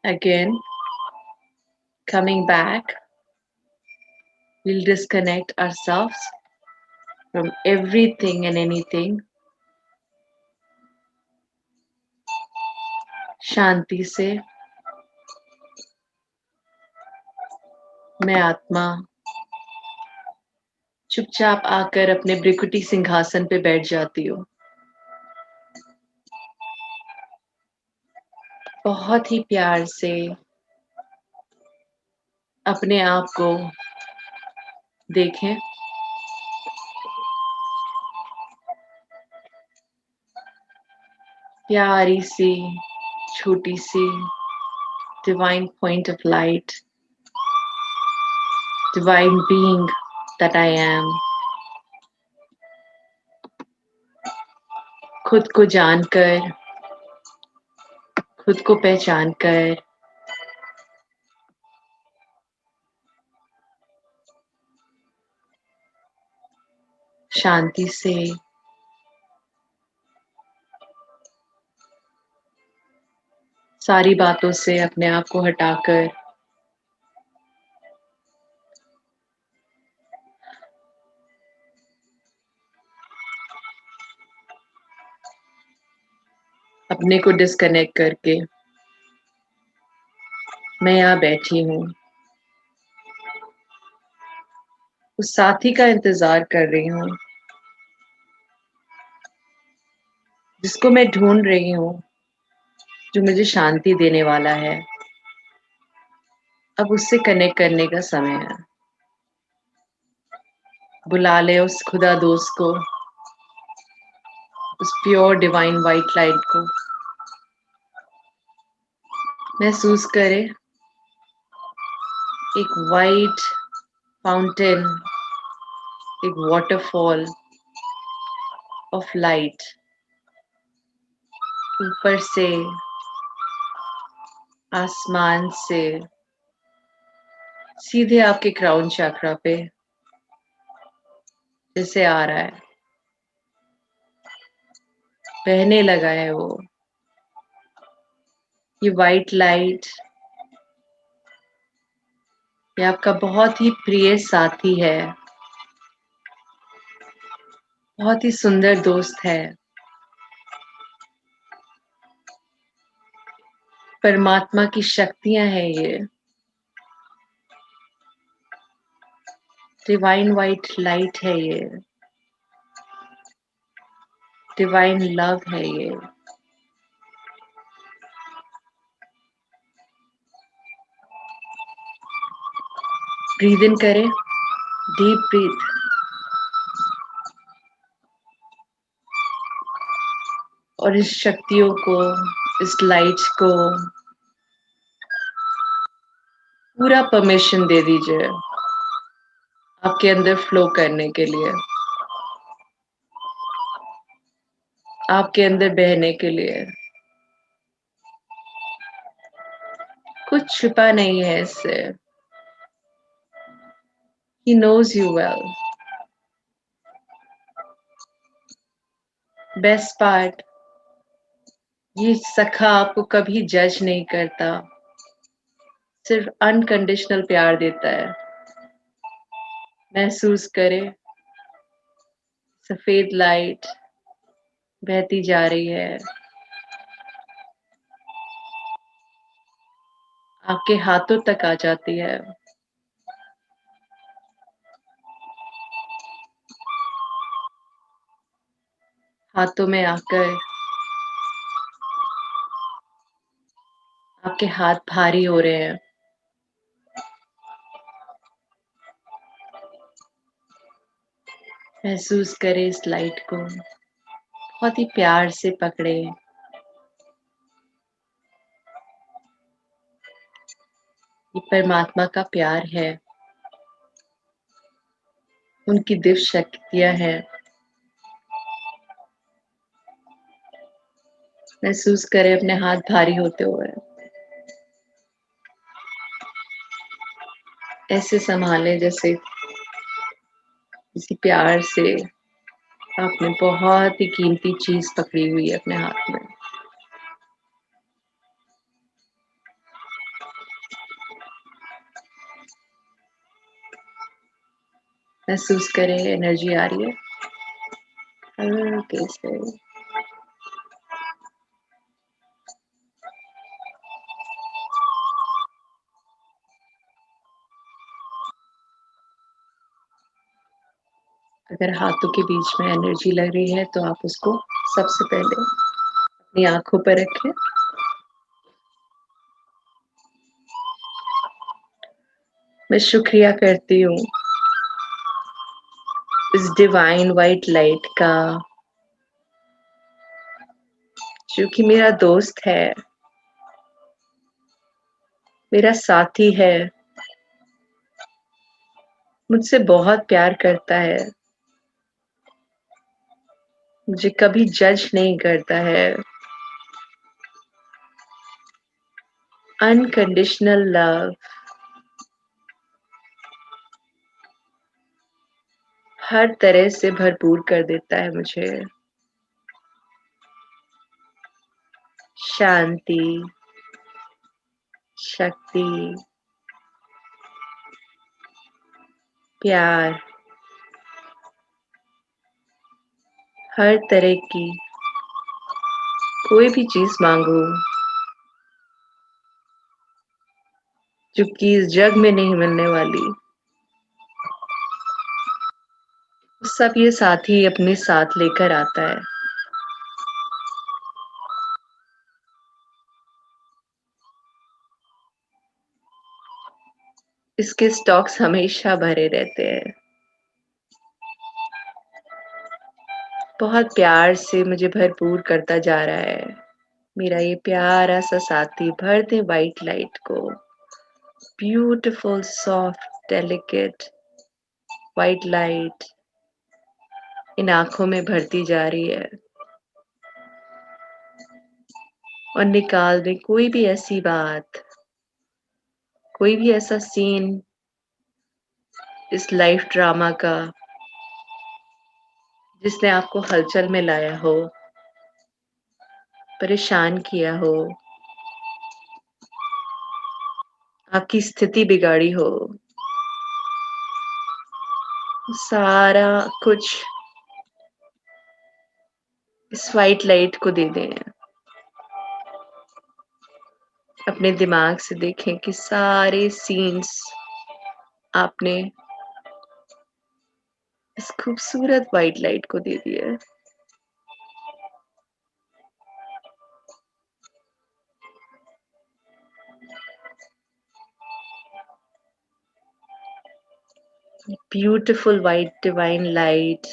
Again, coming back, we'll disconnect ourselves from everything and anything. शांति से मैं आत्मा चुपचाप आकर अपने भृकुटी सिंहासन पे बैठ जाती हूँ। बहुत ही प्यार से अपने आप को देखें। प्यारी सी छोटी सी divine point of light, divine being that I am, खुद को जानकर, खुद को पहचान कर शांति से सारी बातों से अपने आप को हटाकर अपने को डिस्कनेक्ट करके मैं यहाँ बैठी हूँ। उस साथी का इंतजार कर रही हूँ जिसको मैं ढूंढ रही हूँ, जो मुझे शांति देने वाला है। अब उससे कनेक्ट करने का समय है। बुला ले उस खुदा दोस्त को, उस प्योर डिवाइन वाइट लाइट को। महसूस करे एक वाइट फाउंटेन, एक वाटरफॉल ऑफ लाइट ऊपर से, आसमान से सीधे आपके क्राउन चक्रा पे जैसे आ रहा है, बहने लगा है वो। ये वाइट लाइट ये आपका बहुत ही प्रिय साथी है, बहुत ही सुंदर दोस्त है। परमात्मा की शक्तियां हैं ये। डिवाइन वाइट लाइट है ये। डिवाइन लव है ये। ब्रीद इन करें, डीप ब्रीथ, और इस शक्तियों को, इस लाइट को पूरा परमिशन दे दीजिए आपके अंदर फ्लो करने के लिए, आपके अंदर बहने के लिए। कुछ छुपा नहीं है इससे। He knows you well. Best part, ये सखा आपको कभी जज नहीं करता, सिर्फ अनकंडीशनल प्यार देता है। महसूस करें सफेद लाइट बहती जा रही है, आपके हाथों तक आ जाती है। हाथों में आकर आपके हाथ भारी हो रहे हैं। महसूस करें इस लाइट को, बहुत ही प्यार से पकड़े। ये परमात्मा का प्यार है, उनकी दिव्य शक्तियां हैं। महसूस करें अपने हाथ भारी होते हुए। ऐसे संभालें जैसे किसी प्यार से आपने बहुत ही कीमती चीज पकड़ी हुई है अपने हाथ में। महसूस करें एनर्जी आ रही है हल्के से। अगर हाथों के बीच में एनर्जी लग रही है तो आप उसको सबसे पहले अपनी आँखों पर रखें। मैं शुक्रिया करती हूँ इस डिवाइन व्हाइट लाइट का, जो कि मेरा दोस्त है, मेरा साथी है, मुझसे बहुत प्यार करता है, मुझे कभी जज नहीं करता है। अनकंडीशनल लव हर तरह से भरपूर कर देता है मुझे। शांति, शक्ति, प्यार, हर तरह की कोई भी चीज़ माँगो, जो कि इस जग में नहीं मिलने वाली, सब ये साथ ही अपने साथ लेकर आता है। इसके स्टॉक्स हमेशा भरे रहते हैं। बहुत प्यार से मुझे भरपूर करता जा रहा है। मेरा ये प्यारा सा साथी भर दे व्हाइट लाइट को। Beautiful, soft, delicate white light in आँखों में भरती जा रही है और निकाल दे कोई भी ऐसी बात, कोई भी ऐसा सीन इस लाइफ ड्रामा का जिसने आपको हलचल में लाया हो, परेशान किया हो, आपकी स्थिति बिगाड़ी हो। सारा कुछ इस व्हाइट लाइट को दे दें। अपने दिमाग से देखें कि सारे सीन्स आपने इस खूबसूरत व्हाइट लाइट को दे दिया। ब्यूटीफुल व्हाइट डिवाइन लाइट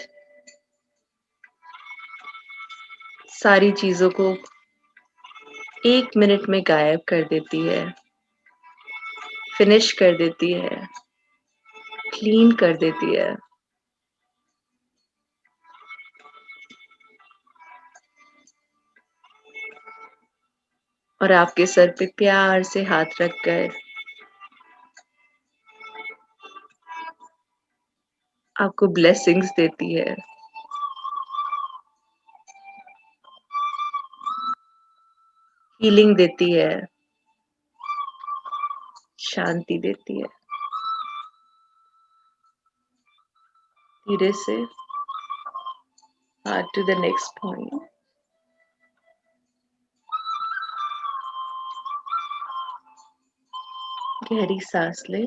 सारी चीजों को 1 मिनट में गायब कर देती है, फिनिश कर देती है, क्लीन कर देती है। और आपके सर पे प्यार से हाथ रखकर आपको ब्लेसिंग्स देती है, हीलिंग देती है, शांति देती है। धीरे से टू द नेक्स्ट पॉइंट। गहरी सांस ले।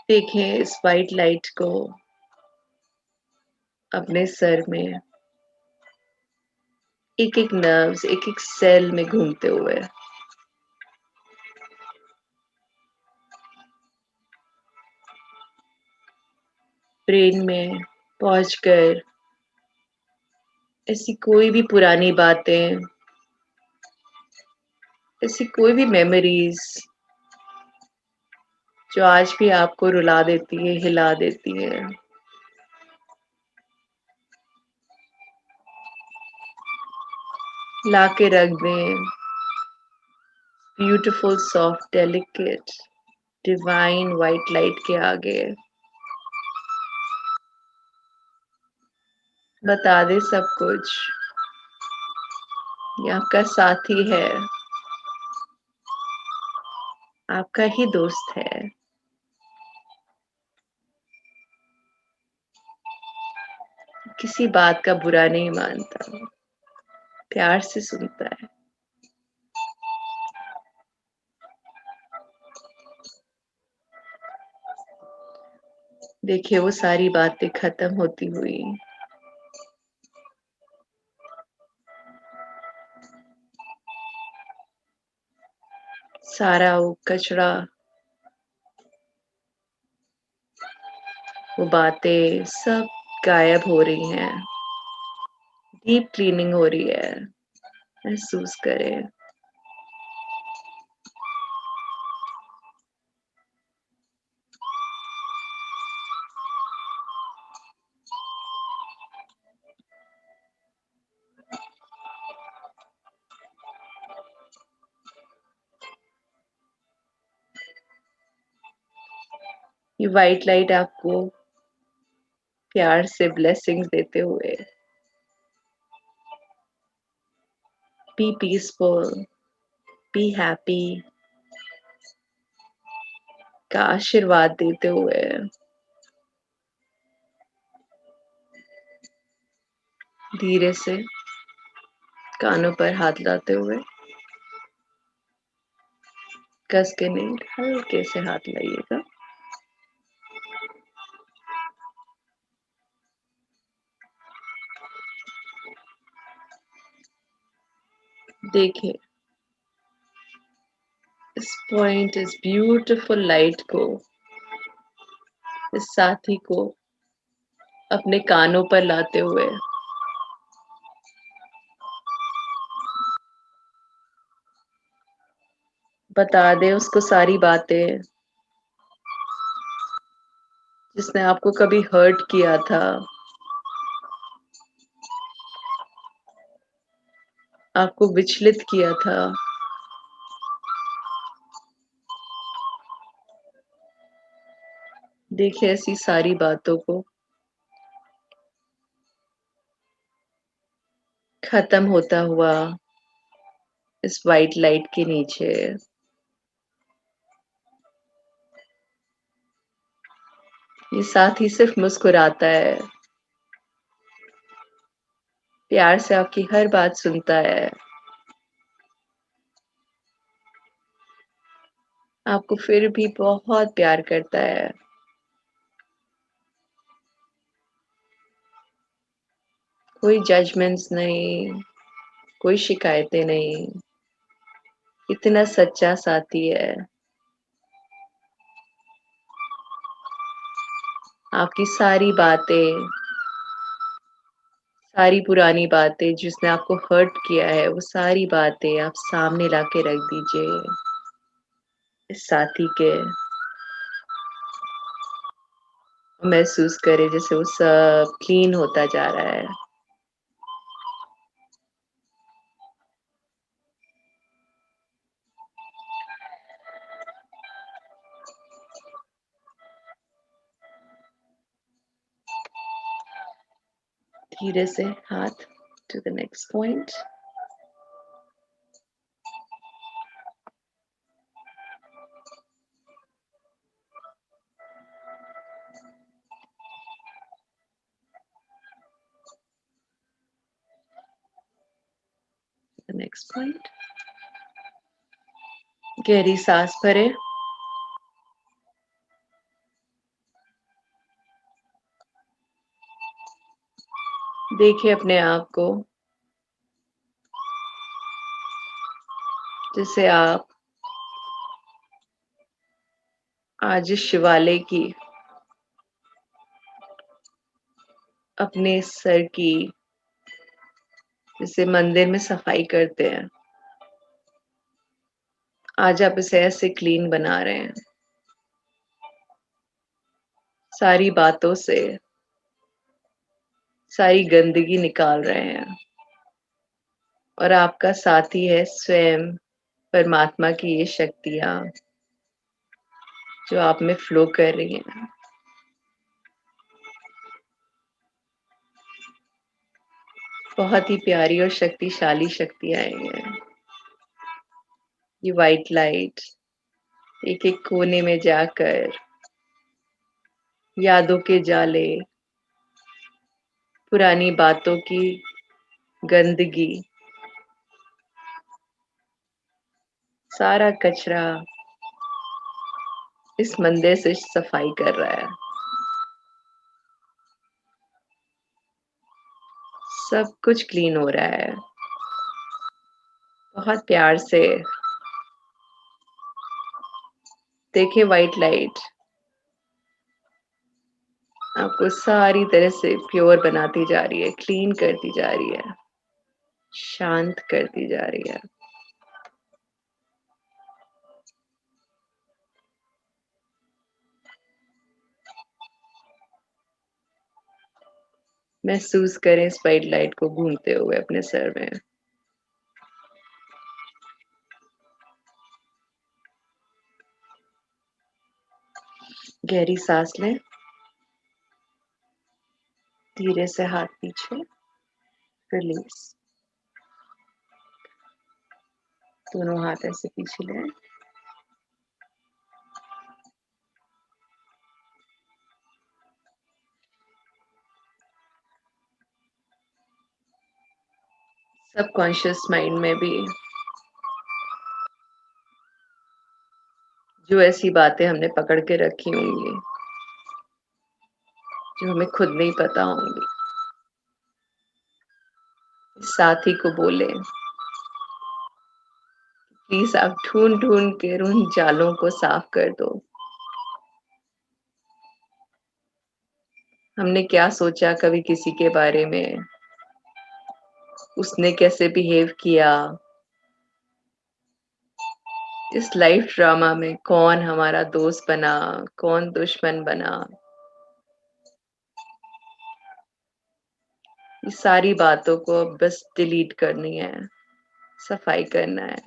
देखें इस व्हाइट लाइट को अपने सर में एक एक नर्व्स, एक एक सेल में घूमते हुए, ब्रेन में पहुंचकर ऐसी कोई भी पुरानी बातें, ऐसी कोई भी मेमोरीज जो आज भी आपको रुला देती है, हिला देती है, ला के रख दें beautiful, soft, delicate divine white light के आगे। बता दे सब कुछ। ये आपका साथी है, आपका ही दोस्त है। किसी बात का बुरा नहीं मानता, प्यार से सुनता है। देखिए वो सारी बातें खत्म होती हुई, सारा वो कचरा, वो बातें सब गायब हो रही हैं। डीप क्लीनिंग हो रही है। महसूस करें। ये व्हाइट लाइट आपको प्यार से ब्लेसिंग्स देते हुए बी पीसफुल, बी हैप्पी का आशीर्वाद देते हुए धीरे से कानों पर हाथ लाते हुए, कस के नहीं, हल्के से हाथ लाइएगा। देखिए इस पॉइंट, इस ब्यूटीफुल लाइट को, इस साथी को अपने कानों पर लाते हुए बता दे उसको सारी बातें जिसने आपको कभी हर्ट किया था, आपको विचलित किया था। देखिए ऐसी सारी बातों को खत्म होता हुआ इस व्हाइट लाइट के नीचे। ये साथी सिर्फ मुस्कुराता है, प्यार से आपकी हर बात सुनता है, आपको फिर भी बहुत प्यार करता है। कोई जजमेंट्स नहीं, कोई शिकायतें नहीं। इतना सच्चा साथी है। आपकी सारी बातें, सारी पुरानी बातें जिसने आपको हर्ट किया है, वो सारी बातें आप सामने लाके रख दीजिए इस साथी के। महसूस करें जैसे वो सब क्लीन होता जा रहा है। धीरे से हाथ to the next point. The next point. गहरी सांस भरें। देखिए अपने आप को जैसे आप आज इस शिवालय की, अपने सर की, जैसे मंदिर में सफाई करते हैं, आज आप इसे ऐसे क्लीन बना रहे हैं सारी बातों से, सारी गंदगी निकाल रहे हैं। और आपका साथी है स्वयं परमात्मा की ये शक्तियाँ जो आप में फ्लो कर रही हैं। बहुत ही प्यारी और शक्तिशाली शक्तियाँ आई हैं। ये व्हाइट लाइट एक-एक कोने में जाकर यादों के जाले, पुरानी बातों की गंदगी, सारा कचरा इस मंदिर से सफाई कर रहा है। सब कुछ क्लीन हो रहा है। बहुत प्यार से देखिए व्हाइट लाइट आपको सारी तरह से प्योर बनाती जा रही है, क्लीन करती जा रही है, शांत करती जा रही है। महसूस करें इस व्हाइट लाइट को घूमते हुए अपने सर में। गहरी सांस लें, धीरे से हाथ पीछे, रिलीज। दोनों हाथ ऐसे पीछे लें। सबकॉन्शियस माइंड में भी जो ऐसी बातें हमने पकड़ के रखी होंगी, जो हमें खुद नहीं पता होंगी, साथी को बोले प्लीज आप ढूंढ ढूंढ के उन जालों को साफ कर दो। हमने क्या सोचा कभी किसी के बारे में, उसने कैसे बिहेव किया, इस लाइफ ड्रामा में कौन हमारा दोस्त बना, कौन दुश्मन बना, ये सारी बातों को अब बस डिलीट करनी है, सफाई करना है।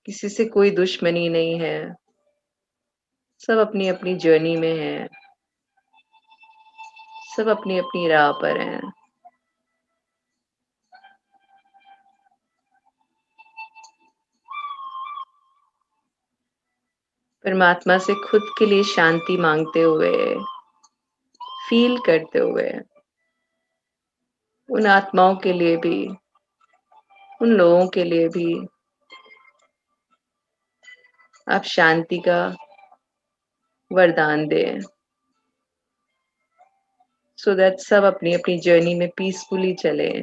किसी से कोई दुश्मनी नहीं है, सब अपनी अपनी जर्नी में है, सब अपनी अपनी राह पर हैं। परमात्मा से खुद के लिए शांति मांगते हुए, फील करते हुए, उन आत्माओं के लिए भी, उन लोगों के लिए भी आप शांति का वरदान दें, सो दैट सब अपनी अपनी जर्नी में पीसफुली चले।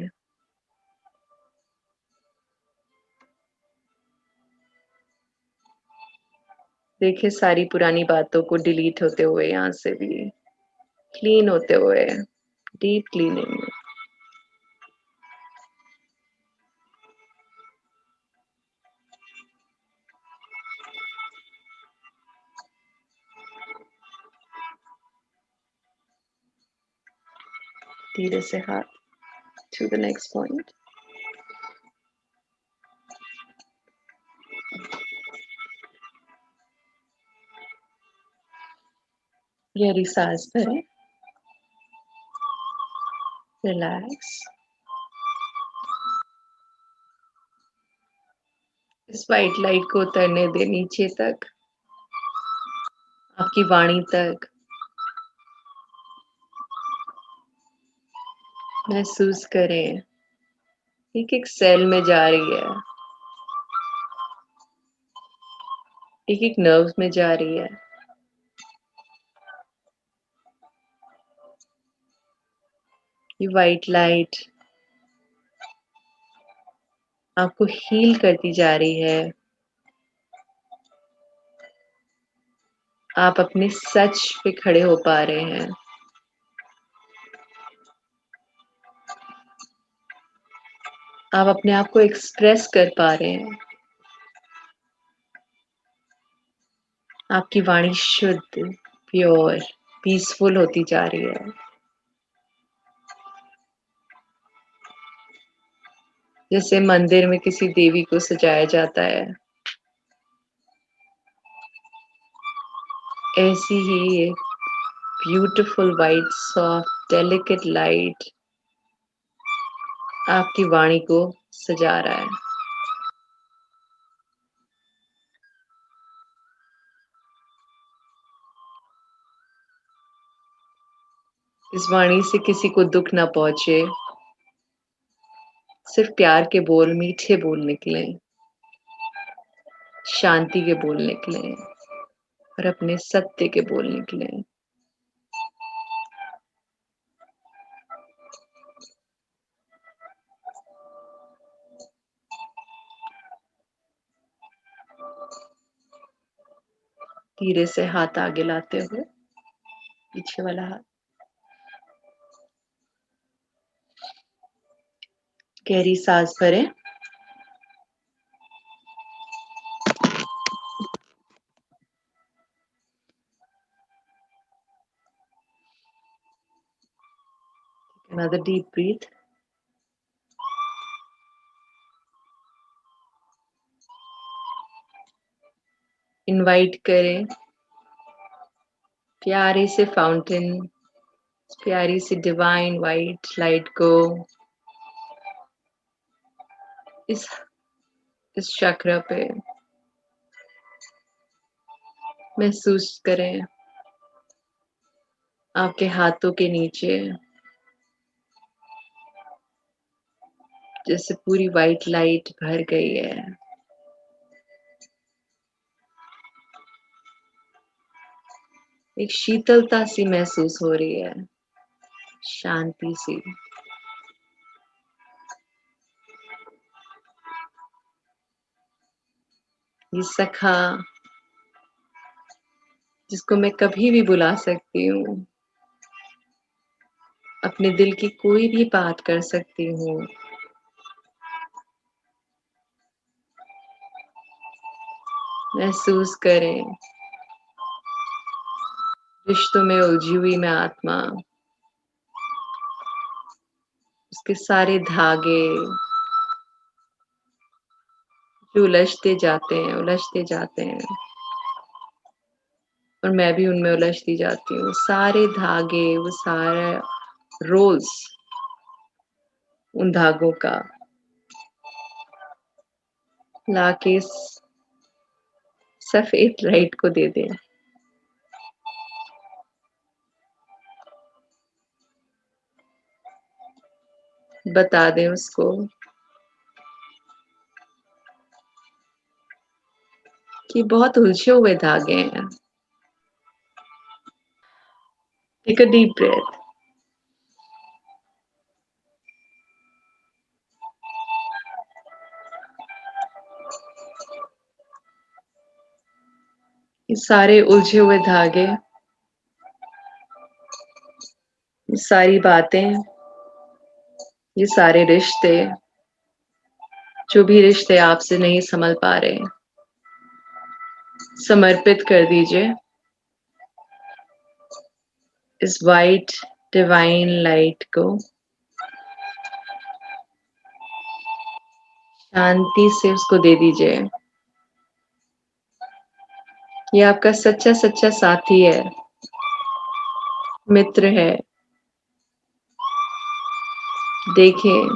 देखिए सारी पुरानी बातों को डिलीट होते हुए यहाँ से भी, क्लीन होते हुए, डीप क्लीनिंग। धीरे से हाथ to the next point. गहरी सांस भरें, रिलैक्स। इस व्हाइट लाइट को उतरने दें नीचे तक, आपकी वाणी तक। महसूस करें एक एक सेल में जा रही है, एक एक नर्व में जा रही है। ये व्हाइट लाइट आपको हील करती जा रही है। आप अपने सच पे खड़े हो पा रहे हैं। आप अपने आप को एक्सप्रेस कर पा रहे हैं। आपकी वाणी शुद्ध, प्योर, पीसफुल होती जा रही है। जैसे मंदिर में किसी देवी को सजाया जाता है, ऐसी ही एक beautiful white soft delicate light आपकी वाणी को सजा रहा है। इस वाणी से किसी को दुख ना पहुंचे, सिर्फ प्यार के बोल, मीठे बोल निकले, शांति के बोल निकले और अपने सत्य के बोल निकले। धीरे से हाथ आगे लाते हुए, पीछे वाला हाथ, गहरी सांस भरें। Another deep breath. इनवाइट करें प्यारे से फाउंटेन, प्यारी सी डिवाइन वाइट लाइट को इस चक्र पे महसूस करें। आपके हाथों के नीचे जैसे पूरी वाइट लाइट भर गई है। एक शीतलता सी महसूस हो रही है, शांति सी। ये सखा जिसको मैं कभी भी बुला सकती हूँ, अपने दिल की कोई भी बात कर सकती हूँ। महसूस करें रिश्तों में उलझी हुई मैं आत्मा, उसके सारे धागे जो उलझते जाते हैं और मैं भी उनमें उलझती जाती हूँ। सारे धागे, वो सारा रोल्स उन धागों का लाके सफेद लाइट को दे दें। बता दें उसको कि बहुत उलझे हुए धागे हैं। Take a deep breath. ये सारे उलझे हुए धागे, ये सारी बातें, ये सारे रिश्ते, जो भी रिश्ते आपसे नहीं संभल पा रहे, समर्पित कर दीजिए इस वाइट डिवाइन लाइट को। शांति से उसको दे दीजिए। ये आपका सच्चा सच्चा साथी है, मित्र है। देखें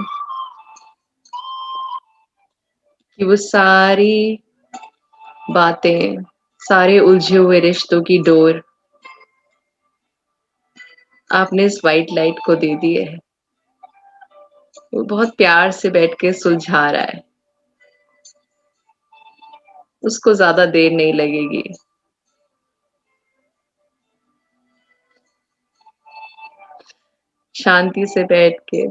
कि वो सारी बातें, सारे उलझे हुए रिश्तों की डोर आपने इस वाइट लाइट को दे दी है। वो बहुत प्यार से बैठ के सुलझा रहा है। उसको ज्यादा देर नहीं लगेगी। शांति से बैठ के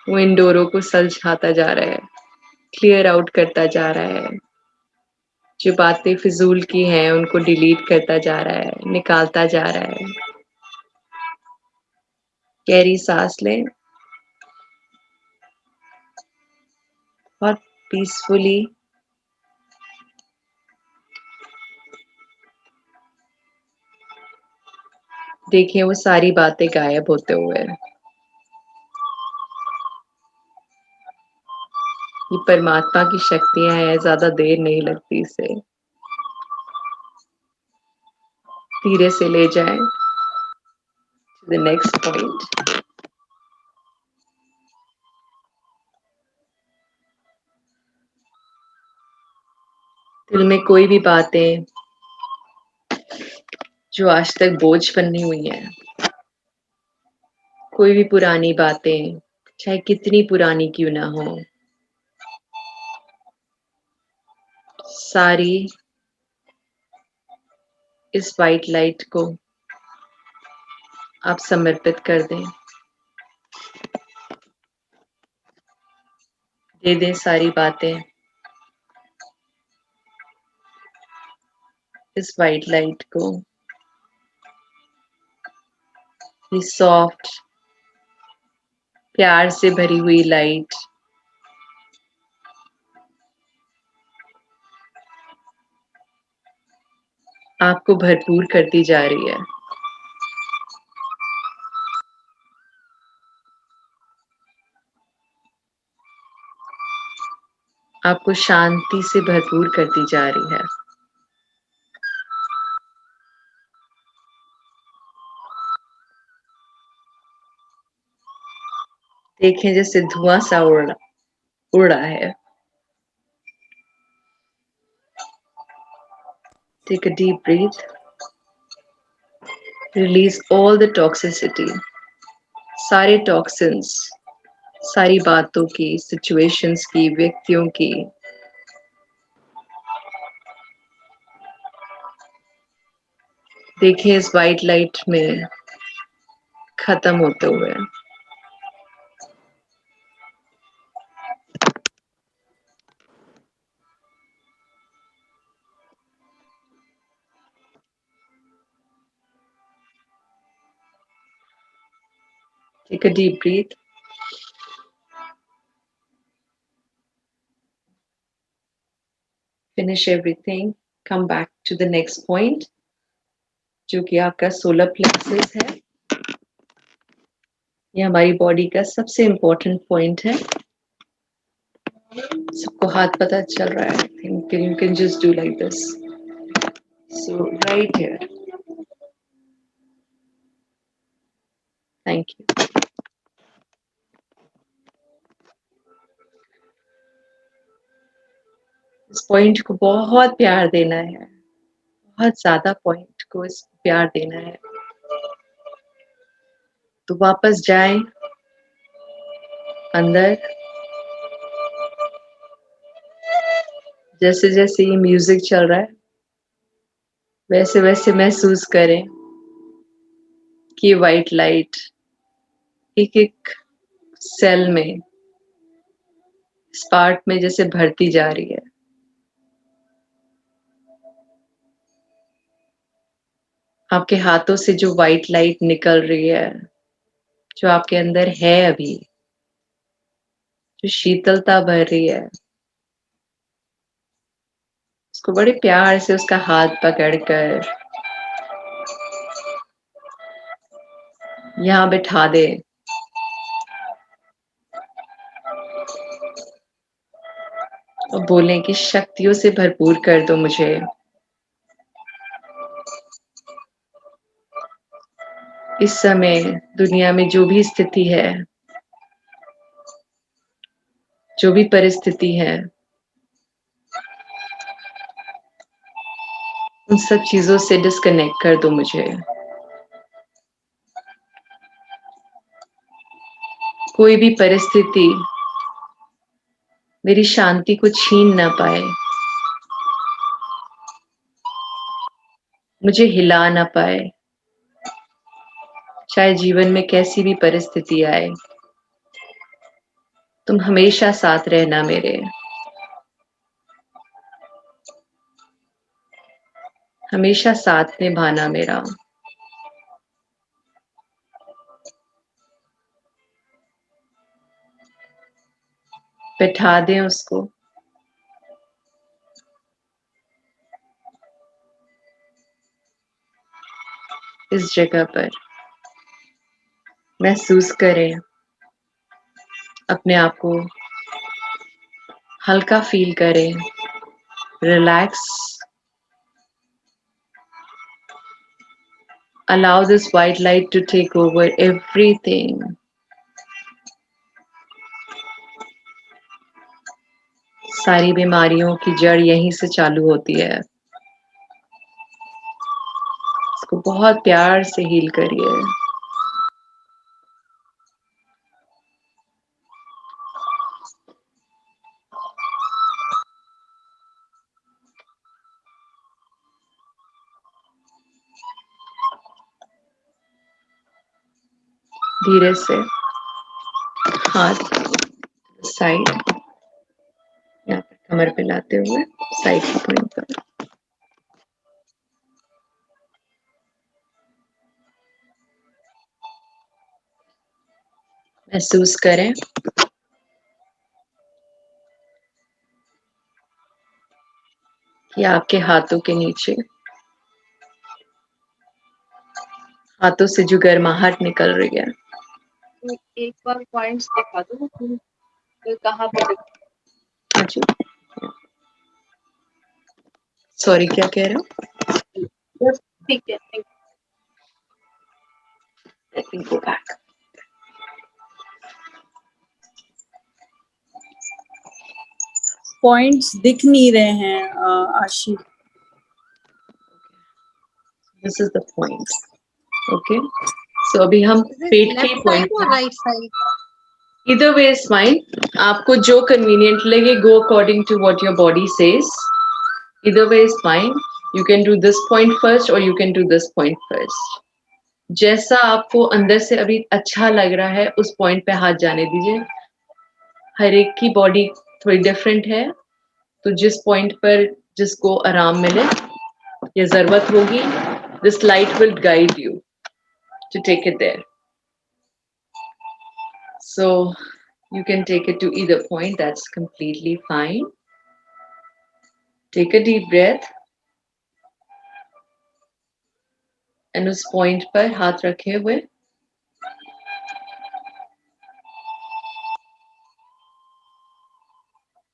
वो इन डोरों को सुलझाता जा रहा है, क्लियर आउट करता जा रहा है। जो बातें फिजूल की हैं उनको डिलीट करता जा रहा है, निकालता जा रहा है। गहरी सांस लें, बहुत पीसफुली। देखिए वो सारी बातें गायब होते हुए। ये परमात्मा की शक्तियां हैं, ज्यादा देर नहीं लगती इसे। धीरे से ले जाएं to the next point. दिल में कोई भी बातें जो आज तक बोझ बनी हुई हैं, कोई भी पुरानी बातें, चाहे कितनी पुरानी क्यों ना हो, सारी इस वाइट लाइट को आप समर्पित कर दें। दे दें सारी बातें इस वाइट लाइट को। ये सॉफ्ट, प्यार से भरी हुई लाइट आपको भरपूर करती जा रही है। आपको शांति से भरपूर करती जा रही है। देखें जैसे धुआं सा उड़ रहा है। Take a deep breath. Release all the toxicity. सारे टॉक्सिन्स, सारी बातों की, सिचुएशंस की, व्यक्तियों की। देखिए इस वाइट लाइट में खत्म होते हुए। Take a deep breath. Finish everything. Come back to the next point, जो कि आपका सोलर प्लेक्सस है। ये हमारी बॉडी का सबसे इम्पोर्टेंट पॉइंट है। सबको हाथ पता चल रहा है। I think you can just do like this. So right here. Thank you. इस पॉइंट को बहुत प्यार देना है, बहुत ज्यादा पॉइंट को इस प्यार देना है। तो वापस जाएं अंदर। जैसे जैसे ये म्यूजिक चल रहा है, वैसे वैसे महसूस करें कि वाइट लाइट एक एक सेल में, इस पार्ट में जैसे भरती जा रही है। आपके हाथों से जो वाइट लाइट निकल रही है, जो आपके अंदर है अभी, जो शीतलता भर रही है, उसको बड़े प्यार से उसका हाथ पकड़कर यहाँ बिठा दे। और बोलें कि शक्तियों से भरपूर कर दो मुझे। इस समय दुनिया में जो भी स्थिति है, जो भी परिस्थिति है, उन सब चीजों से डिस्कनेक्ट कर दो मुझे। कोई भी परिस्थिति मेरी शांति को छीन ना पाए, मुझे हिला ना पाए। चाहे जीवन में कैसी भी परिस्थिति आए, तुम हमेशा साथ रहना मेरे। हमेशा साथ निभाना मेरा। बैठा दें उसको इस जगह पर। महसूस करें अपने आप को, हल्का फील करें, relax. Allow this white light to take over everything. सारी बीमारियों की जड़ यहीं से चालू होती है. इसको बहुत प्यार से हील करिए. धीरे से हाथ साइड, यहाँ पर कमर पे लाते हुए साइड की पॉइंट पर. महसूस करें कि आपके हाथों के नीचे, हाथों से जो गर्माहट निकल रही है. एक बार पॉइंट्स दिखा दो कहाँ पे. हाँ जी. सॉरी, क्या कह रहे हो? ठीक है. Let me go back. Points दिख नहीं रहे हैं आशी. This is the point. Okay. So अभी हम पेट के पॉइंट पर. Right side. Either way is fine. आपको जो convenient लगे, go according to what your body says. Either way is fine. You can do this point first or you can do this point first. जैसा आपको अंदर से अभी अच्छा लग रहा है उस पॉइंट पे हाथ जाने दीजिए. हर एक की बॉडी थोड़ी डिफरेंट है, तो जिस पॉइंट पर जिसको आराम मिले या जरूरत होगी, this light will guide you to take it there. So you can take it to either point. That's completely fine. Take a deep breath. And उस पॉइंट पर हाथ रखे हुए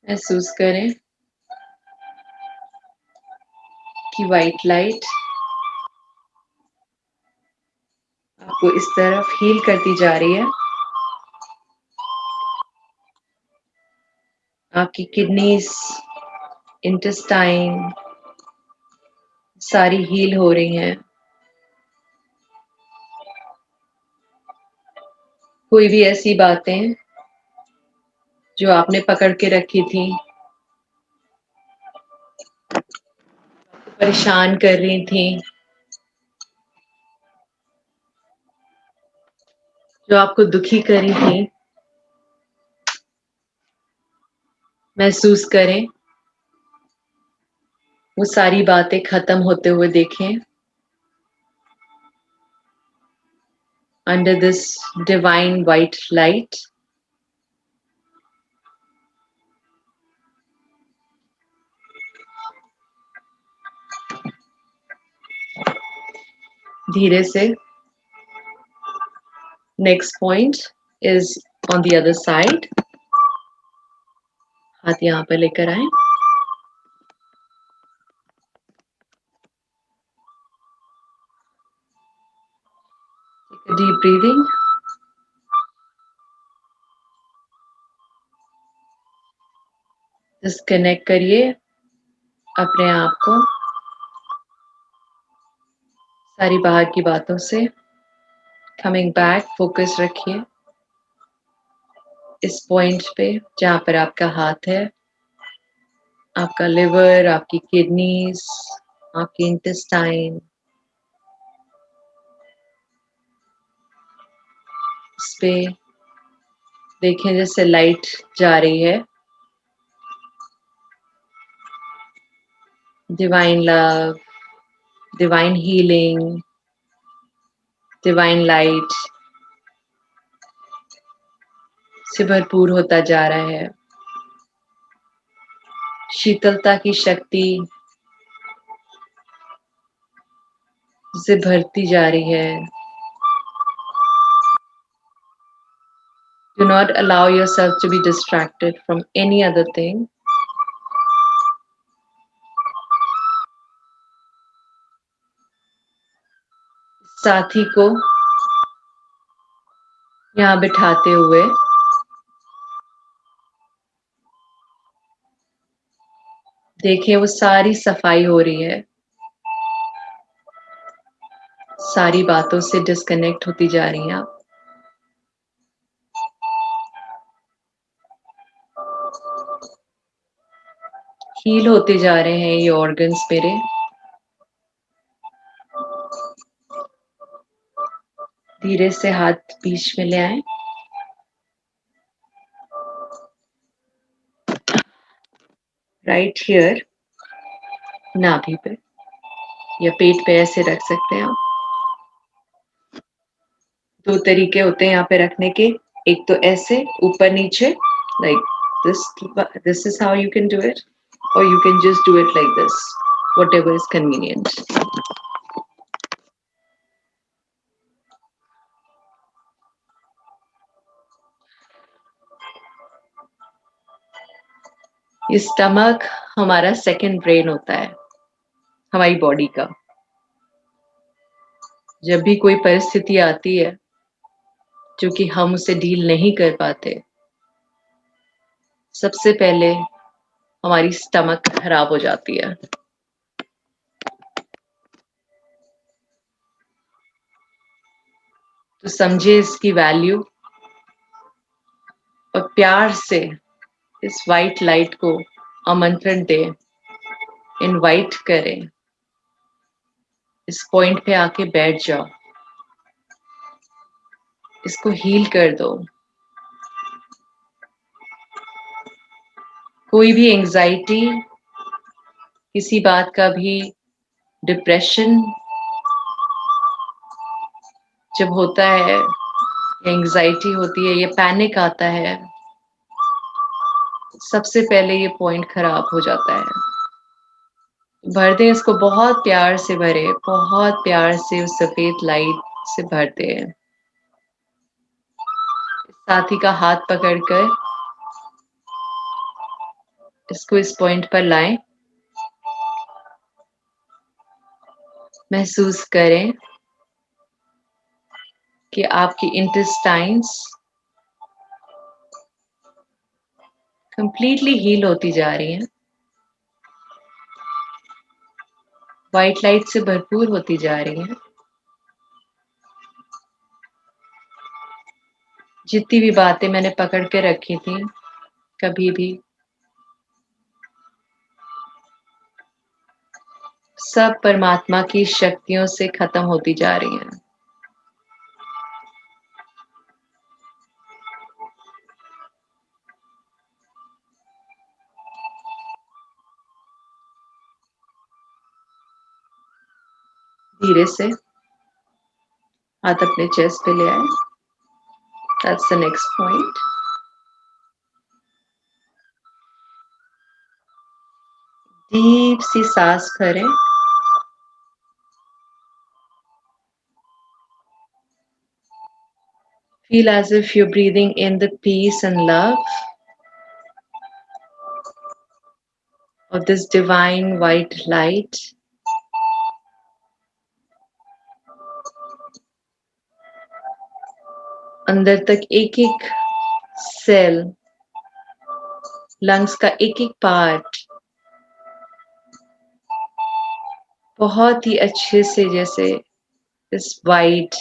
महसूस करें कि वाइट लाइट आपको इस तरफ हील करती जा रही है. आपकी किडनीज, इंटेस्टाइन सारी हील हो रही हैं. कोई भी ऐसी बातें जो आपने पकड़ के रखी थी, परेशान कर रही थी, जो आपको दुखी कर रही थी, महसूस करें वो सारी बातें खत्म होते हुए देखें. Under this divine white light. धीरे से. Next point is on the other side. हाथ यहाँ पर लेकर आए. Take a deep breathing. Disconnect करिए अपने आप को सारी बाहर की बातों से. Coming back, focus रखिए इस पॉइंट पे जहाँ पर आपका हाथ है. आपका लिवर, आपकी किडनीज, आपकी इंटेस्टाइन, इस पे देखें जैसे लाइट जा रही है. Divine love, divine healing, divine light से भरपूर होता जा रहा है. शीतलता की शक्ति से भरती जा रही है. Do not allow yourself to be distracted from any other thing. साथी को यहाँ बिठाते हुए देखिए वो सारी सफाई हो रही है, सारी बातों से डिस्कनेक्ट होती जा रही हैं आप। हील होते जा रहे हैं ये ऑर्गन्स मेरे। धीरे से हाथ बीच में ले आए, राइट हियर, नाभि पे या पेट पे ऐसे रख सकते हैं आप। दो तरीके होते हैं यहाँ पे रखने के, एक तो ऐसे ऊपर नीचे, like this is how you can do it, और you can just do it like this, whatever is convenient. ये स्टमक हमारा सेकंड ब्रेन होता है हमारी बॉडी का। जब भी कोई परिस्थिति आती है जो कि हम उसे डील नहीं कर पाते, सबसे पहले हमारी स्टमक खराब हो जाती है। तो समझे इसकी वैल्यू और प्यार से इस वाइट लाइट को आमंत्रण दें, इनवाइट करें, इस पॉइंट पे आके बैठ जाओ, इसको हील कर दो। कोई भी एंजाइटी, किसी बात का भी डिप्रेशन जब होता है, एंजाइटी होती है, ये पैनिक आता है, सबसे पहले ये पॉइंट खराब हो जाता है। भर दें इसको, बहुत प्यार से भरे, बहुत प्यार से उस सफेद लाइट से भरते हैं। साथी का हाथ पकड़कर इसको इस पॉइंट पर लाएं। महसूस करें कि आपकी इंटेस्टाइन्स कंप्लीटली हील होती जा रही हैं, वाइट लाइट से भरपूर होती जा रही हैं। जितनी भी बातें मैंने पकड़ के रखी थी कभी भी, सब परमात्मा की शक्तियों से खत्म होती जा रही हैं। धीरे से हाथ अपने चेस्ट पे ले आए। That's the next point. Deep sea सांस भरें। Feel as if you're breathing in the peace and love of this divine white light. अंदर तक एक एक सेल, लंग्स का एक एक पार्ट बहुत ही अच्छे से, जैसे इस वाइट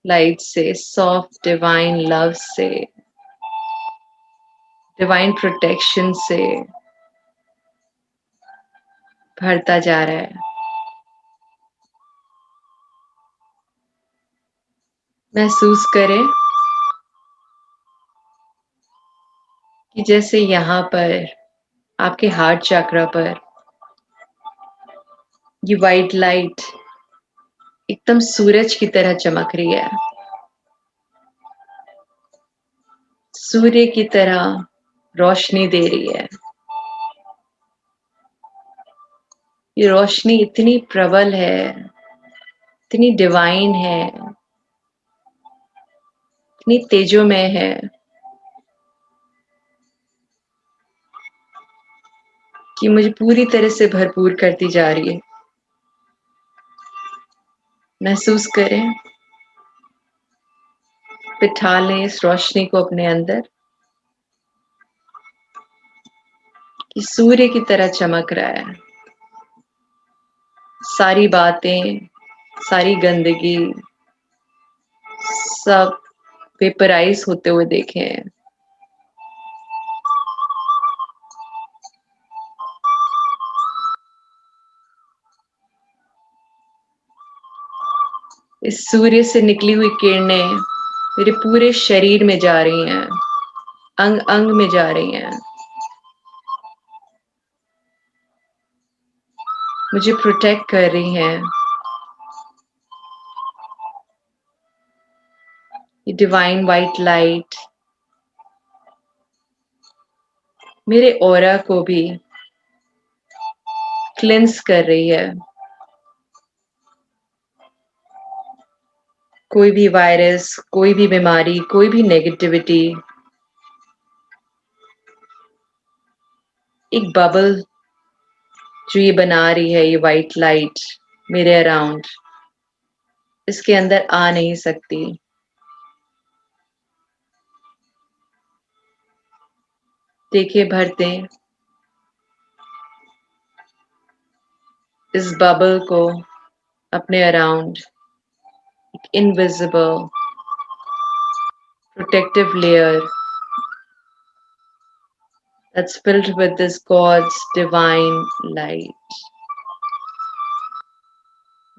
लाइट से, सॉफ्ट डिवाइन लव से, डिवाइन प्रोटेक्शन से भरता जा रहा है। महसूस करें कि जैसे यहाँ पर आपके हार्ट चक्रा पर ये वाइट लाइट एकदम सूरज की तरह चमक रही है, सूर्य की तरह रोशनी दे रही है। ये रोशनी इतनी प्रबल है, इतनी डिवाइन है, इतनी तेजोमय है कि मुझे पूरी तरह से भरपूर करती जा रही है। महसूस करें, बिठा लें इस रोशनी को अपने अंदर कि सूर्य की तरह चमक रहा है। सारी बातें, सारी गंदगी सब वेपराइज होते हुए देखें। इस सूर्य से निकली हुई किरणें मेरे पूरे शरीर में जा रही हैं, अंग अंग में जा रही हैं, मुझे प्रोटेक्ट कर रही हैं। ये डिवाइन वाइट लाइट मेरे ऑरा को भी क्लेंस कर रही है। कोई भी वायरस, कोई भी बीमारी, कोई भी नेगेटिविटी, एक बबल जो ये बना रही है, ये वाइट लाइट मेरे अराउंड, इसके अंदर आ नहीं सकती। देखिए भरते इस बबल को अपने अराउंड, एक invisible protective layer that's filled with this God's divine light.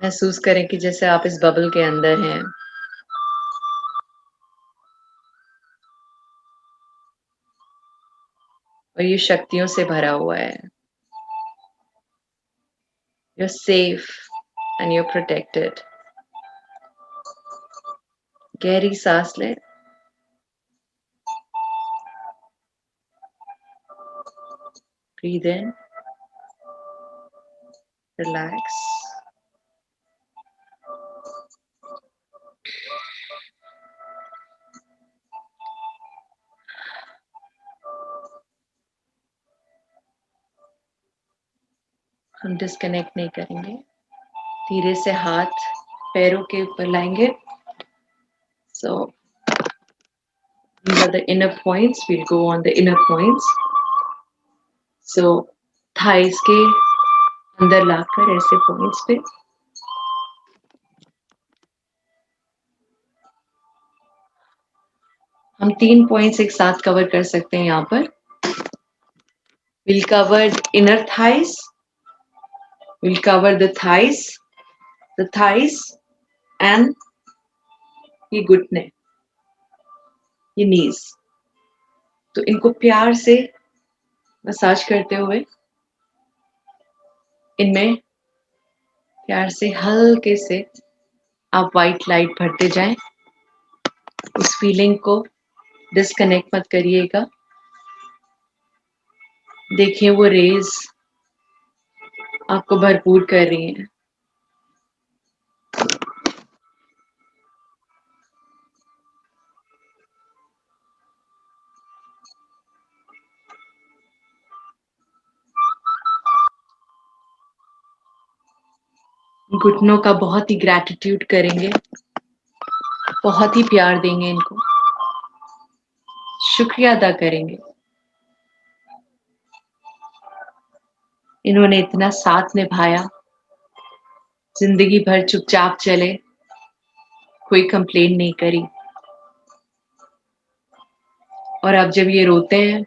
महसूस करें कि जैसे आप इस बबल के अंदर हैं और ये शक्तियों से भरा हुआ है। You're safe and you're protected. गहरी सांस लें, breathe in, relax. हम डिस्कनेक्ट नहीं करेंगे, धीरे से हाथ पैरों के ऊपर लाएंगे। So these are the inner points. We'll go on the inner points. So thighs के अंदर लाकर ऐसे पॉइंट्स पे हम 3 पॉइंट्स एक साथ कवर कर सकते हैं। यहाँ पर we'll cover inner thighs, we'll cover the thighs and ये घुटने, ये नीज। तो इनको प्यार से मसाज करते हुए इनमें प्यार से हल्के से आप वाइट लाइट भरते जाएं। उस फीलिंग को डिस्कनेक्ट मत करिएगा। देखिए वो रेज आपको भरपूर कर रही हैं। घुटनों का बहुत ही ग्रैटिट्यूड करेंगे, बहुत ही प्यार देंगे इनको, शुक्रिया अदा करेंगे। इन्होंने इतना साथ निभाया, जिंदगी भर चुपचाप चले, कोई कंप्लेन नहीं करी, और अब जब ये रोते हैं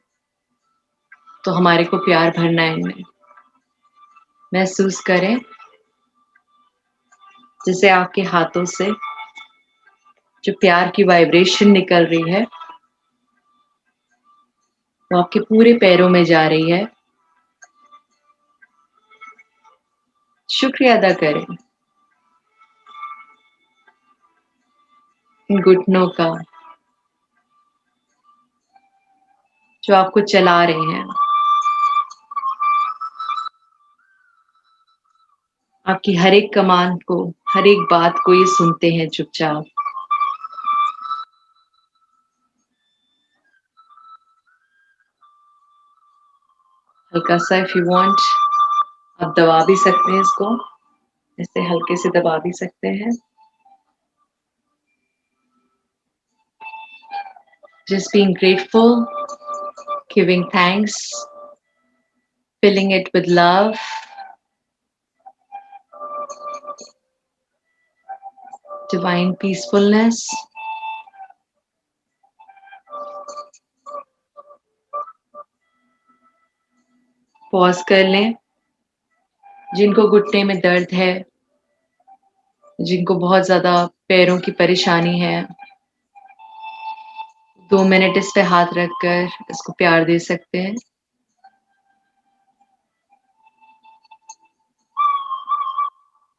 तो हमारे को प्यार भरना है इनमें। महसूस करें जैसे आपके हाथों से जो प्यार की वाइब्रेशन निकल रही है वो आपके पूरे पैरों में जा रही है। शुक्रिया अदा करें इन घुटनों का जो आपको चला रहे हैं, आपकी हर एक कमांड को, हर एक बात को ये सुनते हैं चुपचाप। हल्का सा इफ यू वांट आप दबा भी सकते हैं इसको, इसे हल्के से दबा भी सकते हैं। Just being grateful, giving thanks, filling it with love, divine peacefulness. Pause कर लें। जिनको घुटने में दर्द है, जिनको बहुत ज़्यादा पैरों की परेशानी है, 2 मिनट इस पे हाथ रखकर इसको प्यार दे सकते हैं।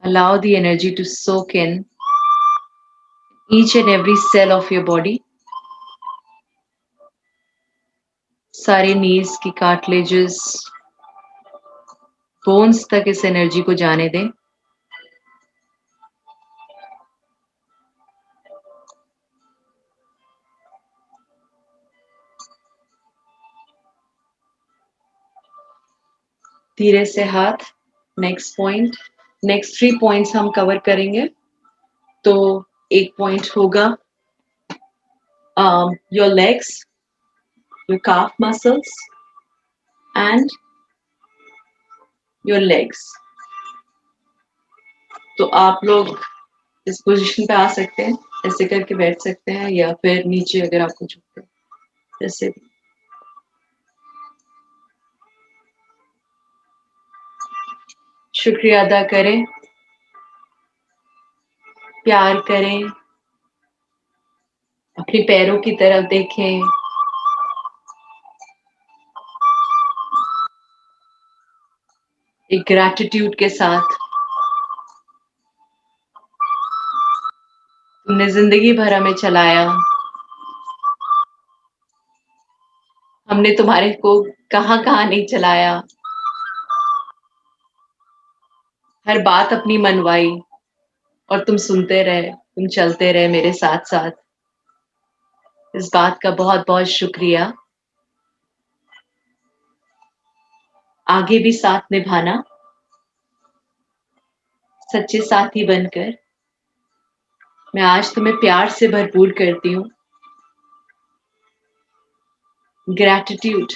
Allow the energy to soak in each and every cell of your body. सारे नीज की कार्टिलेजेस, बोन्स तक इस एनर्जी को जाने दें। धीरे से हाथ। नेक्स्ट पॉइंट, नेक्स्ट 3 पॉइंट्स हम कवर करेंगे। तो एक पॉइंट होगा your legs, your calf muscles and your legs. तो आप लोग इस पोजीशन पे आ सकते हैं, ऐसे करके बैठ सकते हैं या फिर नीचे अगर आपको झुकते हैं जैसे भी। शुक्रिया अदा करें, प्यार करें, अपने पैरों की तरफ देखें। एक ग्रैटिट्यूड के साथ, तुमने जिंदगी भर हमें चलाया, हमने तुम्हारे को कहाँ कहाँ नहीं चलाया, हर बात अपनी मनवाई और तुम सुनते रहे, तुम चलते रहे मेरे साथ साथ। इस बात का बहुत बहुत शुक्रिया। आगे भी साथ निभाना, सच्चे साथी बनकर। मैं आज तुम्हें प्यार से भरपूर करती हूँ। ग्रैटिट्यूड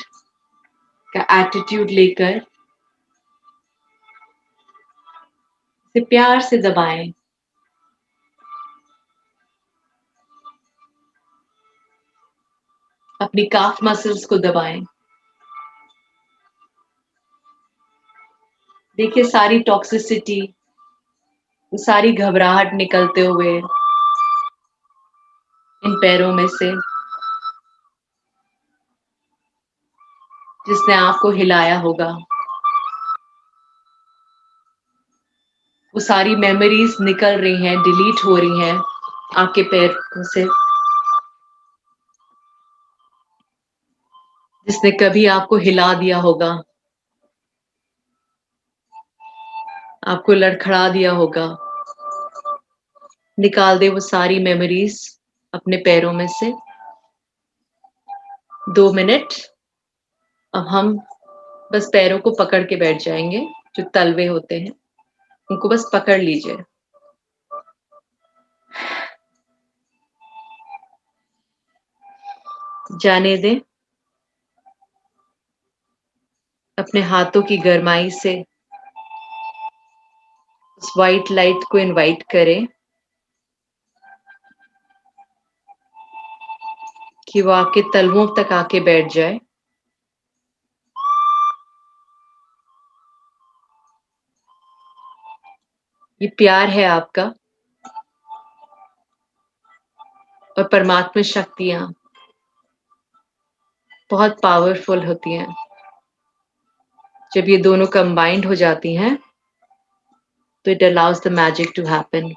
का एटीट्यूड लेकर इसे प्यार से दबाएं। अपनी काफ मसल्स को दबाएं। देखिए सारी टॉक्सिसिटी, सारी घबराहट निकलते हुए इन पैरों में से, जिसने आपको हिलाया होगा। वो सारी मेमोरीज निकल रही हैं, डिलीट हो रही हैं आपके पैरों से, जिसने कभी आपको हिला दिया होगा, आपको लड़खड़ा दिया होगा। निकाल दे वो सारी मेमोरीज अपने पैरों में से। 2 मिनट। अब हम बस पैरों को पकड़ के बैठ जाएंगे। जो तलवे होते हैं उनको बस पकड़ लीजिए। जाने दें। अपने हाथों की गरमाई से उस वाइट लाइट को इनवाइट करें कि वो आपके तलवों तक आके बैठ जाए। ये प्यार है आपका। और परमात्मा शक्तियां बहुत पावरफुल होती हैं। जब ये दोनों कंबाइंड हो जाती हैं तो it allows the magic to happen.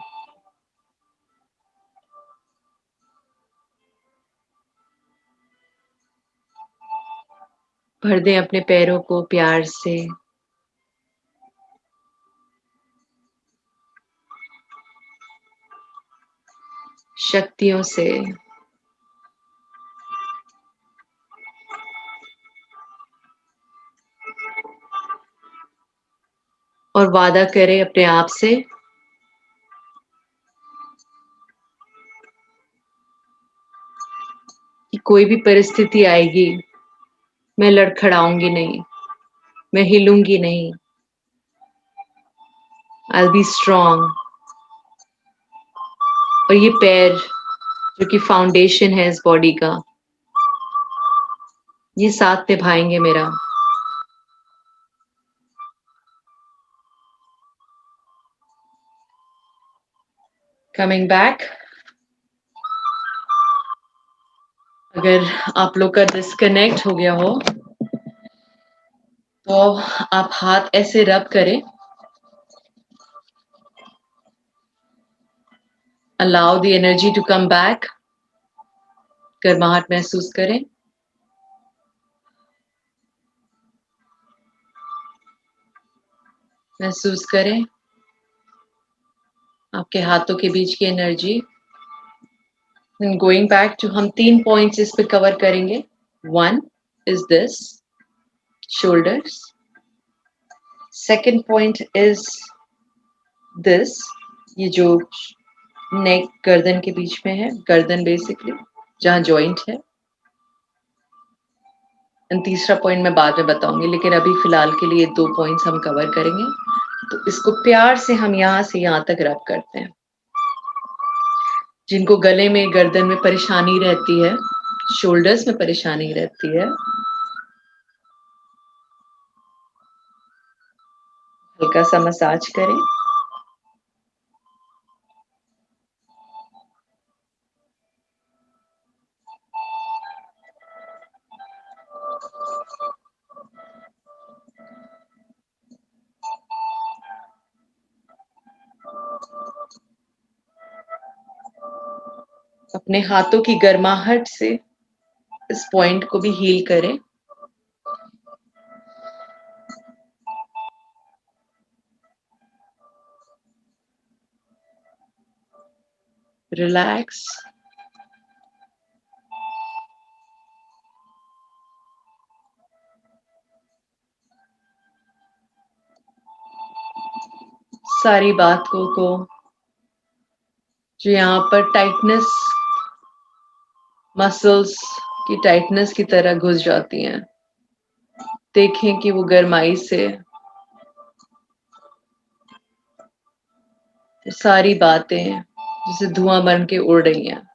भर दें अपने पैरों को प्यार से, शक्तियों से। और वादा करें अपने आप से कि कोई भी परिस्थिति आएगी, मैं लड़खड़ाऊंगी नहीं, मैं हिलूंगी नहीं। I'll be strong। और ये पैर जो कि फाउंडेशन है इस बॉडी का, ये साथ निभाएंगे मेरा। Coming back. अगर आप लोग का डिस्कनेक्ट हो गया हो तो आप हाथ ऐसे रब करें, allow the energy to come back. गर्माहट महसूस करें। महसूस करें आपके हाथों के बीच की एनर्जी। गोइंग बैक टू, हम 3 पॉइंट्स इस पे कवर करेंगे। 1 is this, shoulders. Second point is this, ये जो नेक गर्दन के बीच में है, गर्दन बेसिकली जहां जॉइंट है। एंड तीसरा पॉइंट मैं बाद में बताऊंगी, लेकिन अभी फिलहाल के लिए 2 पॉइंट्स हम कवर करेंगे। तो इसको प्यार से हम यहां से यहां तक रब करते हैं। जिनको गले में, गर्दन में परेशानी रहती है, शोल्डर्स में परेशानी रहती है, हल्का सा मसाज करें। अपने हाथों की गर्माहट से इस पॉइंट को भी हील करें। रिलैक्स। सारी बातों को जो यहाँ पर टाइटनेस, मसल्स की टाइटनेस की तरह घुस जाती हैं, देखें कि वो गर्माई से सारी बातें जैसे धुआं बन के उड़ रही हैं।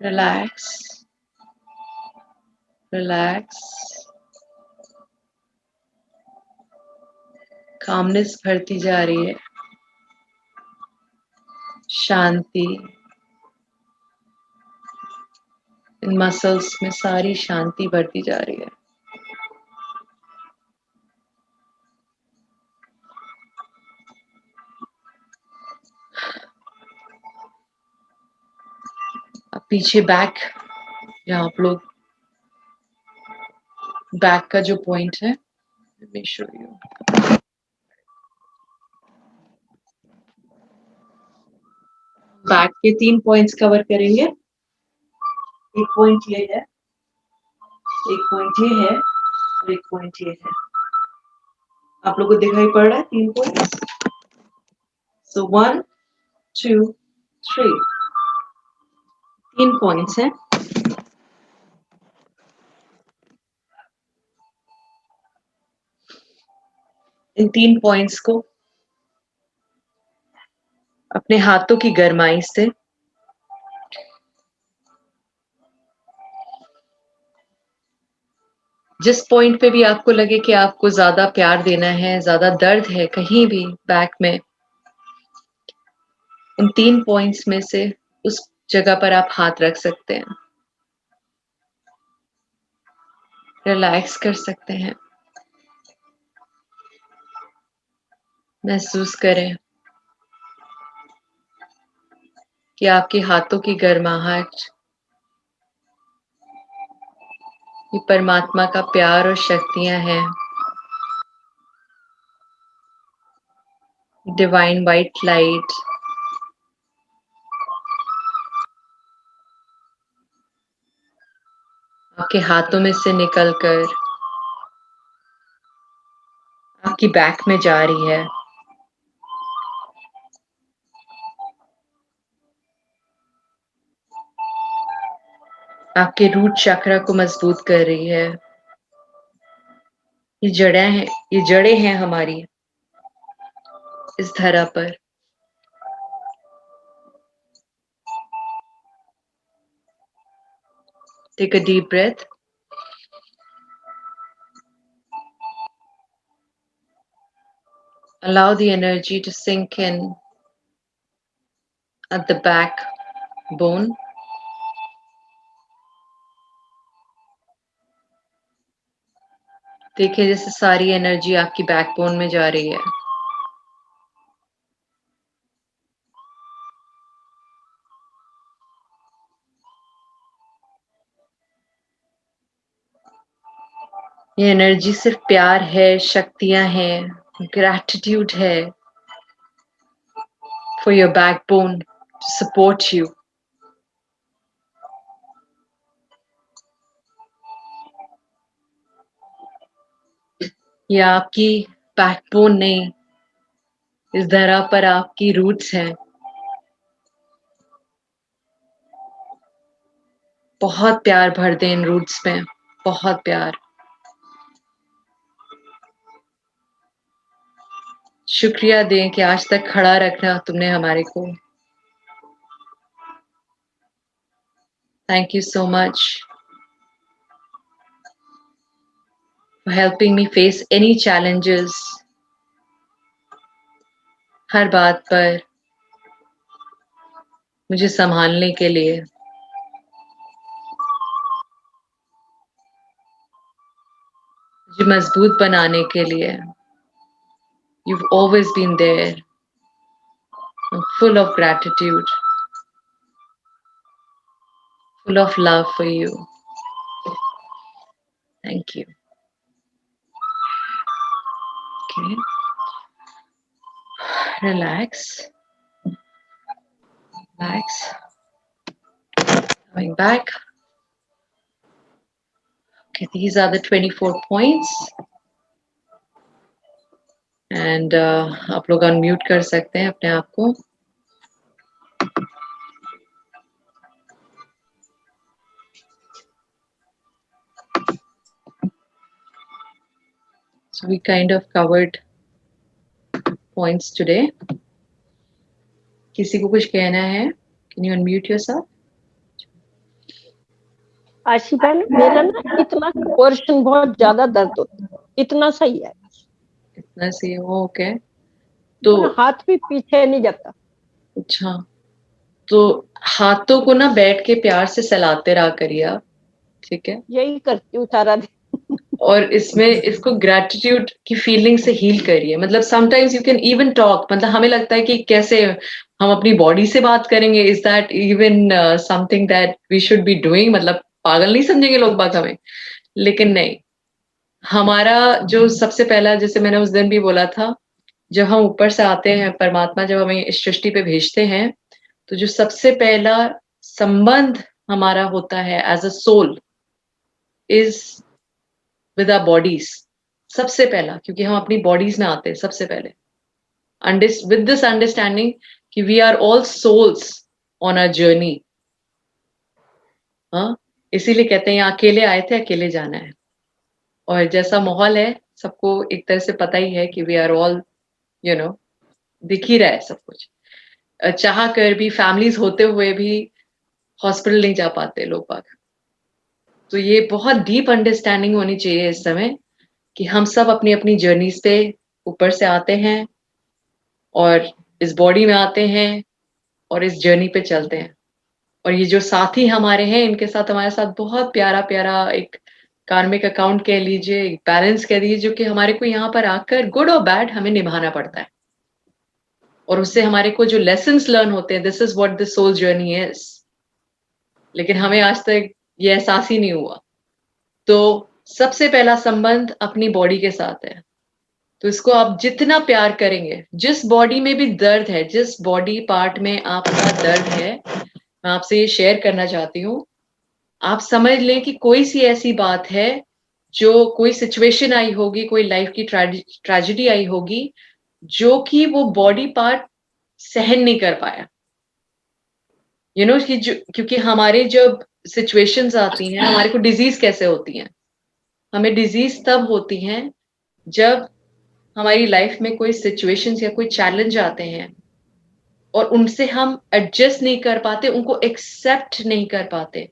Relax, relax. कामनेस भरती जा रही है, शांति। इन मसल्स में सारी शांति बढ़ती जा रही है। अब पीछे बैक, जहाँ आप लोग बैक का जो पॉइंट है, let me show you। Back के 3 पॉइंट्स कवर करेंगे। एक पॉइंट ये है, एक पॉइंट ये है और एक पॉइंट ये है। आप लोगों को दिखाई पड़ रहा है 3 पॉइंट्स? सो 1 2 3, 3 पॉइंट्स हैं। इन 3 पॉइंट्स को अपने हाथों की गरमाई से जिस पॉइंट पे भी आपको लगे कि आपको ज्यादा प्यार देना है, ज्यादा दर्द है कहीं भी बैक में, इन 3 पॉइंट्स में से उस जगह पर आप हाथ रख सकते हैं। रिलैक्स कर सकते हैं। महसूस करें कि आपके हाथों की गर्माहट ये परमात्मा का प्यार और शक्तियां हैं। डिवाइन वाइट लाइट आपके हाथों में से निकलकर आपकी बैक में जा रही है। आपके रूट चक्र को मजबूत कर रही है। ये जड़ें हैं हमारी इस धरा पर। Take a deep breath. Allow the energy to sink in at the backbone. देखिए जैसे सारी एनर्जी आपकी बैकबोन में जा रही है। ये एनर्जी सिर्फ प्यार है, शक्तियां हैं, ग्रैटिट्यूड है for your backbone to support you. ये आपकी बैकबोन नहीं, इस धरा पर आपकी रूट्स हैं। बहुत प्यार भर दें इन रूट्स में, बहुत प्यार। शुक्रिया दें कि आज तक खड़ा रखा तुमने हमारे को। Thank you so much for helping me face any challenges. हर बात पर मुझे संभालने के लिए, मुझे मजबूत बनाने के लिए। You've always been there. I'm full of gratitude, full of love for you. Thank you. Okay. Relax. Relax. Coming back. Okay, these are the 24 points. And आप लोग unmute कर सकते हैं अपने आप को. So we kind of covered points today. किसी को कुछ कहना है? Can you unmute yourself? आशी बहन, मेरा ना इतना पोर्शन बहुत ज्यादा दर्द होता है, इतना सही है। इतना सही हो, ओके। तो हाथ भी पीछे नहीं जाता। अच्छा, तो हाथों को ना बैठ के प्यार से सहलाते रहा करिए आप, ठीक है? यही करती हूँ सारा दिन। और इसमें इसको ग्रैटिट्यूड की फीलिंग से हील करिए। मतलब sometimes you can even talk, मतलब हमें लगता है कि कैसे हम अपनी बॉडी से बात करेंगे, is that even something that we should be doing? मतलब पागल नहीं समझेंगे लोग बात हमें, लेकिन नहीं। हमारा जो सबसे पहला, जैसे मैंने उस दिन भी बोला था, जब हम ऊपर से आते हैं, परमात्मा जब हमें इस सृष्टि पे भेजते हैं, तो जो सबसे पहला संबंध हमारा होता है as a soul is with our bodies. सबसे पहला, क्योंकि हम अपनी बॉडीज में आते हैं सबसे पहले, विद दिस अंडरस्टैंडिंग कि we are all souls on a journey. हाँ, इसीलिए कहते हैं यहाँ अकेले आए थे, अकेले जाना है। और जैसा माहौल है सबको एक तरह से पता ही है कि वी आर ऑल दिख ही रहा है सब कुछ। चाह कर भी, फैमिलीज होते हुए भी हॉस्पिटल नहीं जा पाते लोग बाग। तो ये बहुत डीप अंडरस्टैंडिंग होनी चाहिए इस समय कि हम सब अपनी अपनी जर्नीज पे ऊपर से आते हैं और इस बॉडी में आते हैं और इस जर्नी पे चलते हैं। और ये जो साथी हमारे हैं, इनके साथ हमारे साथ बहुत प्यारा प्यारा एक कार्मिक अकाउंट कह लीजिए, एक बैलेंस कह दीजिए, जो कि हमारे को यहाँ पर आकर गुड और बैड हमें निभाना पड़ता है। और उससे हमारे को जो लेसन्स लर्न होते हैं, this is what the soul journey is. लेकिन हमें आज तक ये एहसास ही नहीं हुआ। तो सबसे पहला संबंध अपनी बॉडी के साथ है। तो इसको आप जितना प्यार करेंगे, जिस बॉडी में भी दर्द है, जिस बॉडी पार्ट में आपका दर्द है, मैं आपसे ये शेयर करना चाहती हूँ। आप समझ लें कि कोई सी ऐसी बात है जो कोई सिचुएशन आई होगी, कोई लाइफ की ट्रेजेडी आई होगी, जो कि वो बॉडी पार्ट सहन नहीं कर पाया। कि क्योंकि हमारे जब सिचुएशंस आती हैं, हमारे को डिजीज कैसे होती हैं? हमें डिजीज तब होती हैं जब हमारी लाइफ में कोई सिचुएशंस या कोई चैलेंज आते हैं और उनसे हम एडजस्ट नहीं कर पाते, उनको एक्सेप्ट नहीं कर पाते।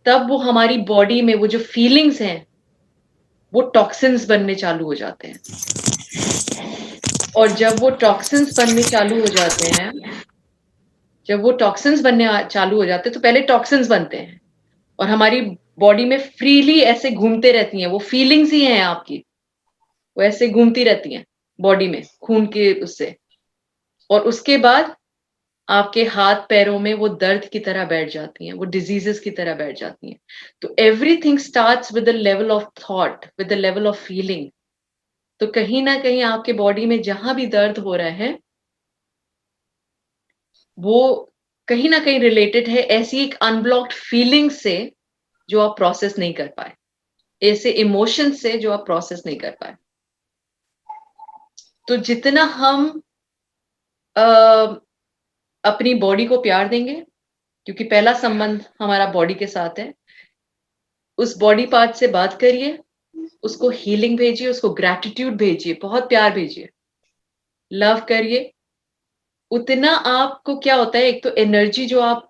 तब वो हमारी बॉडी में वो जो फीलिंग्स हैं, वो टॉक्सिन्स बनने चालू हो जाते हैं। और जब वो टॉक्सिन्स बनने चालू हो जाते हैं, चालू हो जाते हैं, तो पहले टॉक्सिन्स बनते हैं और हमारी बॉडी में फ्रीली ऐसे घूमते रहती हैं। वो फीलिंग्स ही हैं आपकी, वो ऐसे घूमती रहती हैं बॉडी में खून के उससे। और उसके बाद आपके हाथ पैरों में वो दर्द की तरह बैठ जाती हैं, वो डिजीजेस की तरह बैठ जाती हैं। तो everything starts with the level of thought, with the level of feeling. तो कहीं ना कहीं आपके बॉडी में जहां भी दर्द हो रहा है, वो कहीं ना कहीं रिलेटेड है ऐसी एक अनब्लॉक्ड फीलिंग से जो आप प्रोसेस नहीं कर पाए, ऐसे इमोशन से जो आप प्रोसेस नहीं कर पाए। तो जितना हम अपनी बॉडी को प्यार देंगे, क्योंकि पहला संबंध हमारा बॉडी के साथ है, उस बॉडी पार्ट से बात करिए, उसको हीलिंग भेजिए, उसको ग्रैटिट्यूड भेजिए, बहुत प्यार भेजिए, लव करिए। उतना आपको क्या होता है, एक तो एनर्जी जो आप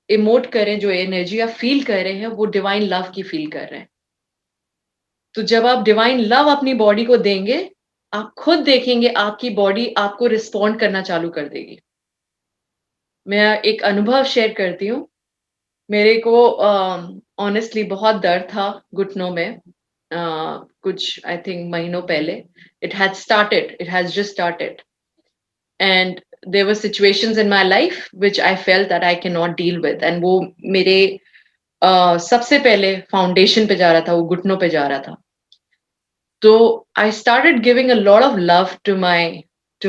इमोट करें, जो एनर्जी आप फील कर रहे हैं, वो डिवाइन लव की फील कर रहे हैं। तो जब आप डिवाइन लव अपनी बॉडी को देंगे, आप खुद देखेंगे आपकी बॉडी आपको रिस्पॉन्ड करना चालू कर देगी। मैं एक अनुभव शेयर करती हूँ। मेरे को ऑनेस्टली बहुत दर्द था घुटनों में, कुछ आई थिंक महीनों पहले। It has just started and there were situations in my life which I felt that I cannot नॉट डील विद, एंड वो मेरे सबसे पहले फाउंडेशन पे जा रहा था, वो घुटनों पे जा रहा था। तो I started giving a lot of love to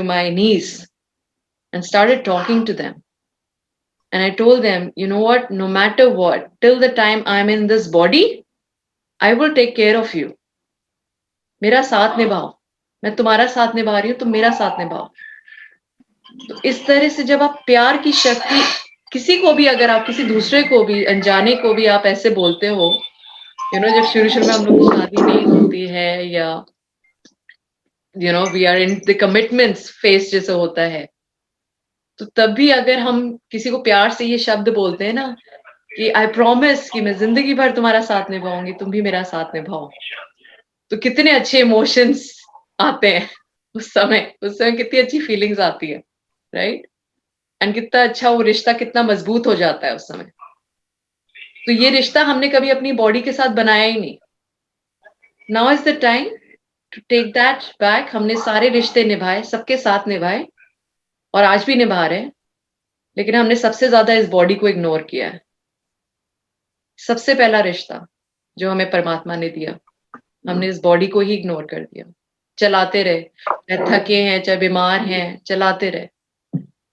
my knees and started talking to them. And I told them, you know what, no matter what, till the time I'm in this body, I will take care of you. मेरा साथ निभाओ, मैं तुम्हारा साथ निभा रही हूँ, तुम मेरा साथ निभाओ। तो इस तरह से जब आप प्यार की शक्ति किसी को भी, अगर आप किसी दूसरे को भी, अनजाने को भी आप ऐसे बोलते हो, जब शुरू में हम लोग की शादी नहीं होती है, या we are in the commitments phase जैसे होता है, तो तब भी अगर हम किसी को प्यार से ये शब्द बोलते हैं ना कि आई प्रॉमिस कि मैं जिंदगी भर तुम्हारा साथ निभाऊंगी, तुम भी मेरा साथ निभाओ, तो कितने अच्छे इमोशंस आते हैं उस समय कितनी अच्छी फीलिंग्स आती है, राइट? एंड कितना अच्छा वो रिश्ता कितना मजबूत हो जाता है उस समय। तो ये रिश्ता हमने कभी अपनी बॉडी के साथ बनाया ही नहीं। Now is the time to take that back. हमने सारे रिश्ते निभाए, सबके साथ निभाए और आज भी निभा रहे हैं, लेकिन हमने सबसे ज्यादा इस बॉडी को इग्नोर किया है। सबसे पहला रिश्ता जो हमें परमात्मा ने दिया, हमने इस बॉडी को ही इग्नोर कर दिया। चलाते रहे, चाहे थके हैं, चाहे बीमार हैं, चलाते रहे,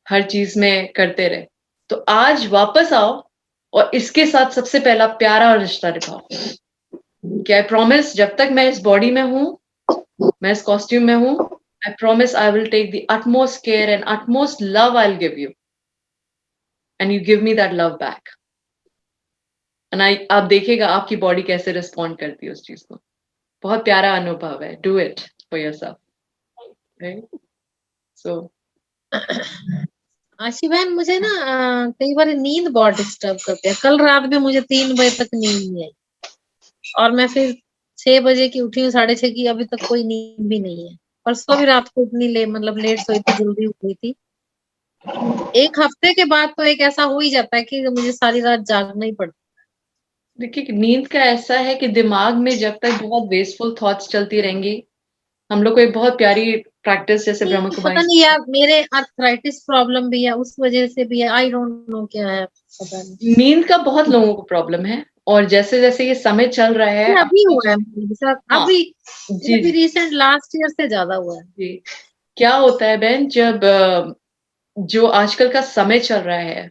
हर चीज में करते रहे। तो आज वापस आओ और इसके साथ सबसे पहला प्यारा रिश्ता निभाओ कि आई प्रॉमिस, जब तक मैं इस बॉडी में हूं, मैं इस कॉस्ट्यूम में हूं, I promise I will take the utmost care and utmost love I will give you, and you give me that love back. And आप देखिएगा आपकी बॉडी कैसे रिस्पॉन्ड करती है उस चीज को। बहुत प्यारा अनुभव है। Do it for yourself, right? So Ashi बहन, मुझे ना कई बार नींद बहुत डिस्टर्ब करती है। कल रात में मुझे 3 बजे तक नींद नहीं आई और मैं फिर 6 बजे की उठी हूँ, 6:30 की, अभी तक कोई नींद भी नहीं है। परसों भी रात को इतनी लेट सोई थी, जल्दी उठ गई थी। एक हफ्ते के बाद तो एक ऐसा हो ही जाता है कि मुझे सारी रात जागना ही पड़ता है। देखिए, नींद का ऐसा है कि दिमाग में जब तक बहुत वेस्टफुल थॉट्स चलती रहेंगी, हम लोग को एक बहुत प्यारी प्रैक्टिस जैसे ब्रह्म पता कुमारी, नहीं यार, मेरे आर्थराइटिस प्रॉब्लम भी है, उस वजह से भी है, आई डोंट नो क्या है, पता नहीं। नींद का बहुत लोगों को प्रॉब्लम है, और जैसे जैसे ये समय चल रहा है, अभी हुआ है मेरे साथ, हाँ, अभी रिसेंट लास्ट ईयर से ज्यादा हुआ है जी। क्या होता है बहन, जब जो आजकल का समय चल रहा है,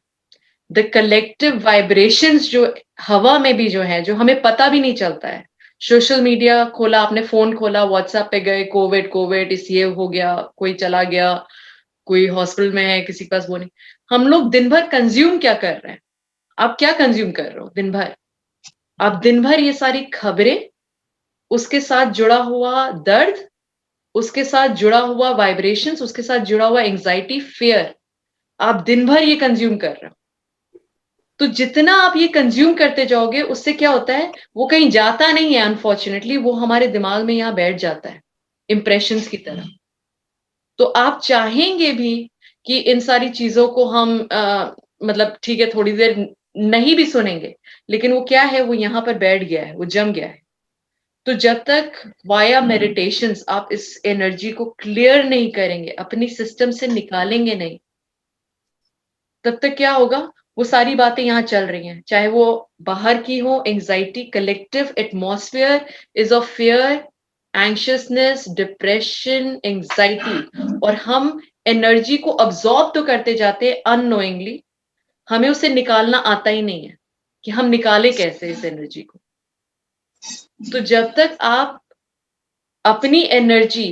द कलेक्टिव वाइब्रेशंस जो हवा में भी जो है, जो हमें पता भी नहीं चलता है, सोशल मीडिया खोला, आपने फोन खोला, व्हाट्सएप पे गए, कोविड कोविड इस ये हो गया, कोई चला गया, कोई हॉस्पिटल में है, किसी के पास वो नहीं। हम लोग दिन भर कंज्यूम क्या कर रहे हैं? आप क्या कंज्यूम कर रहे हो दिन भर? आप दिन भर ये सारी खबरें, उसके साथ जुड़ा हुआ दर्द, उसके साथ जुड़ा हुआ वाइब्रेशंस, उसके साथ जुड़ा हुआ एंजाइटी, फियर, आप दिन भर ये कंज्यूम कर रहे हो। तो जितना आप ये कंज्यूम करते जाओगे उससे क्या होता है, वो कहीं जाता नहीं है अनफॉर्चुनेटली, वो हमारे दिमाग में यहाँ बैठ जाता है इंप्रेशंस की तरह। तो आप चाहेंगे भी कि इन सारी चीजों को हम मतलब ठीक है थोड़ी देर नहीं भी सुनेंगे, लेकिन वो क्या है, वो यहाँ पर बैठ गया है, वो जम गया है। तो जब तक वाया मेडिटेशंस आप इस एनर्जी को क्लियर नहीं करेंगे, अपनी सिस्टम से निकालेंगे नहीं, तब तक क्या होगा, वो सारी बातें यहाँ चल रही हैं, चाहे वो बाहर की हो, anxiety, collective atmosphere is of fear, anxiousness, depression, anxiety, और हम एनर्जी को अब्सॉर्ब तो करते जाते हैं अननोइंगली, हमें उसे निकालना आता ही नहीं है कि हम निकाले कैसे इस एनर्जी को। तो जब तक आप अपनी एनर्जी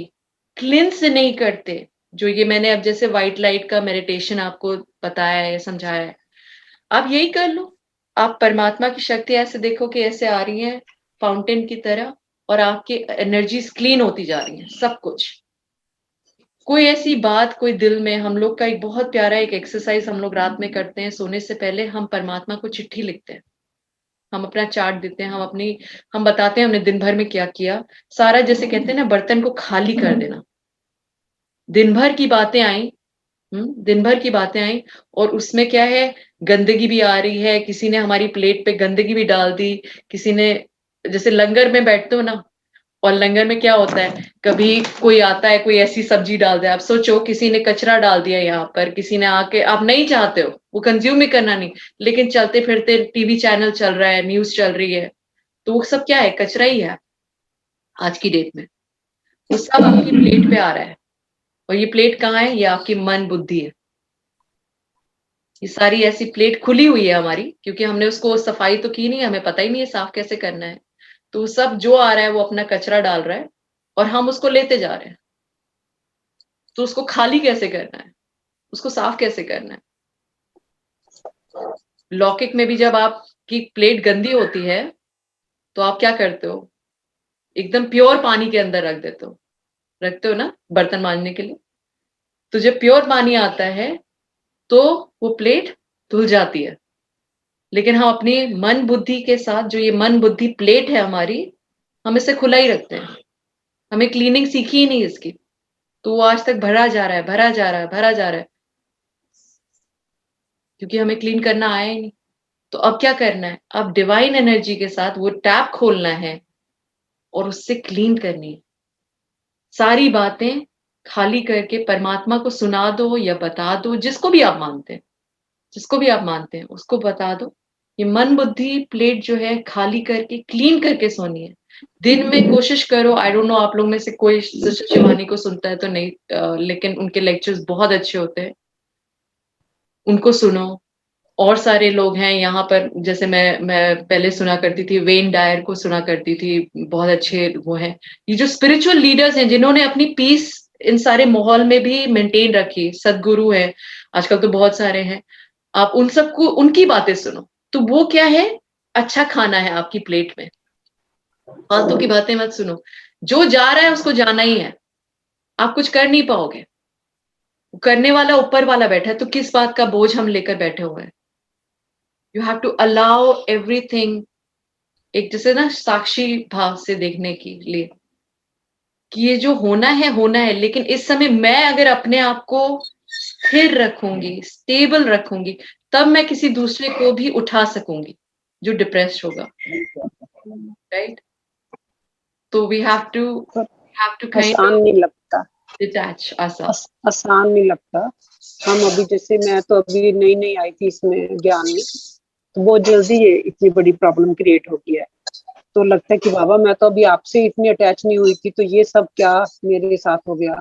क्लिंस नहीं करते, जो ये मैंने अब जैसे व्हाइट लाइट का मेडिटेशन आपको बताया है, समझाया है, आप यही कर लो। आप परमात्मा की शक्ति ऐसे देखो कि ऐसे आ रही है फाउंटेन की तरह, और आपकी एनर्जीज क्लीन होती जा रही हैं, सब कुछ। कोई ऐसी बात कोई दिल में, हम लोग का एक बहुत प्यारा एक एक्सरसाइज हम लोग रात में करते हैं, सोने से पहले हम परमात्मा को चिट्ठी लिखते हैं, हम अपना चार्ट देते हैं, हम बताते हैं हमने दिन भर में क्या किया, सारा जैसे कहते हैं ना, बर्तन को खाली कर देना। दिन भर की बातें आई, दिन भर की बातें आई, और उसमें क्या है, गंदगी भी आ रही है, किसी ने हमारी प्लेट पे गंदगी भी डाल दी, किसी ने, जैसे लंगर में बैठते हो ना, और लंगर में क्या होता है, कभी कोई आता है, कोई ऐसी सब्जी डाल दे, आप सोचो किसी ने कचरा डाल दिया यहाँ पर, किसी ने आके, आप नहीं चाहते हो वो कंज्यूम ही करना नहीं, लेकिन चलते फिरते टीवी चैनल चल रहा है, न्यूज चल रही है, तो वो सब क्या है, कचरा ही है आज की डेट में, वो सब आपकी प्लेट पे आ रहा है। और ये प्लेट कहाँ है, ये आपकी मन बुद्धि है। ये सारी ऐसी प्लेट खुली हुई है हमारी, क्योंकि हमने उसको सफाई तो की नहीं, हमें पता ही नहीं है साफ कैसे करना है। तो सब जो आ रहा है वो अपना कचरा डाल रहा है, और हम उसको लेते जा रहे हैं। तो उसको खाली कैसे करना है, उसको साफ कैसे करना है? लौकिक में भी जब आपकी प्लेट गंदी होती है तो आप क्या करते हो, एकदम प्योर पानी के अंदर रखते हो ना बर्तन मांजने के लिए। तो जब प्योर पानी आता है तो वो प्लेट धुल जाती है। लेकिन हम अपनी मन बुद्धि के साथ, जो ये मन बुद्धि प्लेट है हमारी, हम इसे खुला ही रखते हैं, हमें क्लीनिंग सीखी ही नहीं इसकी, तो वो आज तक भरा जा रहा है, भरा जा रहा है, भरा जा रहा है, क्योंकि हमें क्लीन करना आया ही नहीं। तो अब क्या करना है, अब डिवाइन एनर्जी के साथ वो टैप खोलना है और उससे क्लीन करनी है, सारी बातें खाली करके परमात्मा को सुना दो या बता दो, जिसको भी आप मानते हैं, जिसको भी आप मानते हैं उसको बता दो, ये मन बुद्धि प्लेट जो है खाली करके क्लीन करके सोनी है। दिन में कोशिश करो, आई डोंट नो आप लोग में से कोई सिस्टर शिवानी को सुनता है तो नहीं, लेकिन उनके लेक्चर्स बहुत अच्छे होते हैं, उनको सुनो। और सारे लोग हैं यहाँ पर, जैसे मैं पहले सुना करती थी, वेन डायर को सुना करती थी, बहुत अच्छे वो हैं। ये जो स्पिरिचुअल लीडर्स हैं जिन्होंने अपनी पीस इन सारे माहौल में भी मेंटेन रखी, सदगुरु है, आजकल तो बहुत सारे हैं, आप उन सबको उनकी बातें सुनो। तो वो क्या है, अच्छा खाना है आपकी प्लेट में, फालतू की बातें मत सुनो, जो जा रहा है उसको जाना ही है, आप कुछ कर नहीं पाओगे, करने वाला ऊपर वाला बैठा है, तो किस बात का बोझ हम लेकर बैठे हुए हैं। You have to allow everything, एक जैसे ना साक्षी भाव से देखने के लिए कि ये जो होना है होना है, लेकिन इस समय मैं अगर अपने आप को स्थिर रखूंगी, स्टेबल रखूंगी, तब मैं किसी दूसरे को भी उठा सकूंगी जो डिप्रेस्ड होगा, राइट? तो वी हैव टू काइंड आसान ऑफ नहीं लगता, डिटैच आसान नहीं लगता। हम अभी जैसे, मैं तो अभी नई नई आई थी इसमें ज्ञान में, तो बहुत जल्दी ये इतनी बड़ी प्रॉब्लम क्रिएट हो गया है। तो लगता है कि बाबा मैं तो अभी आपसे इतनी अटैच नहीं हुई थी, तो ये सब क्या मेरे साथ हो गया।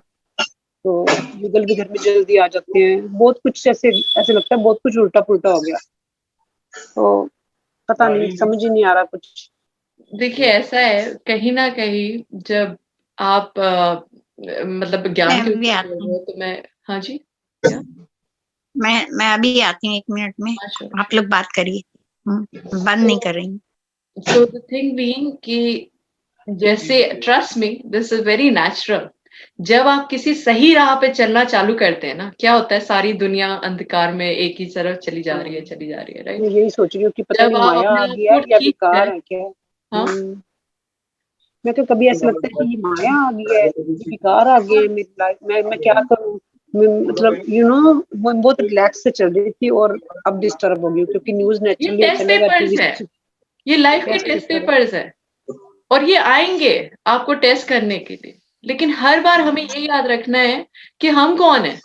तो युगल भी घर में जल्दी आ जाते हैं, बहुत कुछ ऐसे ऐसे लगता है बहुत कुछ उल्टा पुल्टा हो गया। तो पता नहीं, समझ ही नहीं आ रहा कुछ। देखिए ऐसा है, कहीं ना कहीं जब आप मतलब ज्ञान के मैं भी ऊपर बोल आती रहे हूँ, हो तो मैं, हाँ जी, क्या? मैं अभी आती हूँ 1 मिनट में, हाँ, sure, आप लोग बात करिए। बंद नहीं कर रही। so the thing being कि जैसे trust me, this is very natural. जब आप किसी सही राह पे चलना चालू करते हैं ना, क्या होता है, सारी दुनिया अंधकार में एक ही तरफ चली जा रही है, चली जा रही है, मैं राइट? यही सोच रही हूँ कि पता जब नहीं आप माया अपने आ आप गया को या ठीक विकार कर, है क्या। हाँ, मैं तो कभी ऐसा लगता है कि ये माया आ गई है, विकार आ गए मेरी लाइफ में, मैं क्या करूँ। मतलब मैं बहुत रिलैक्स से चल रही थी और अब डिस्टर्ब हो गई क्योंकि न्यूज ये नेचुरली टेस्ट चलेगा पेपर्स टीवी है, से। ये लाइफ के टेस्ट टेस्ट पेपर है। पेपर्स है, और ये आएंगे आपको टेस्ट करने के लिए। लेकिन हर बार हमें ये याद रखना है कि हम कौन है,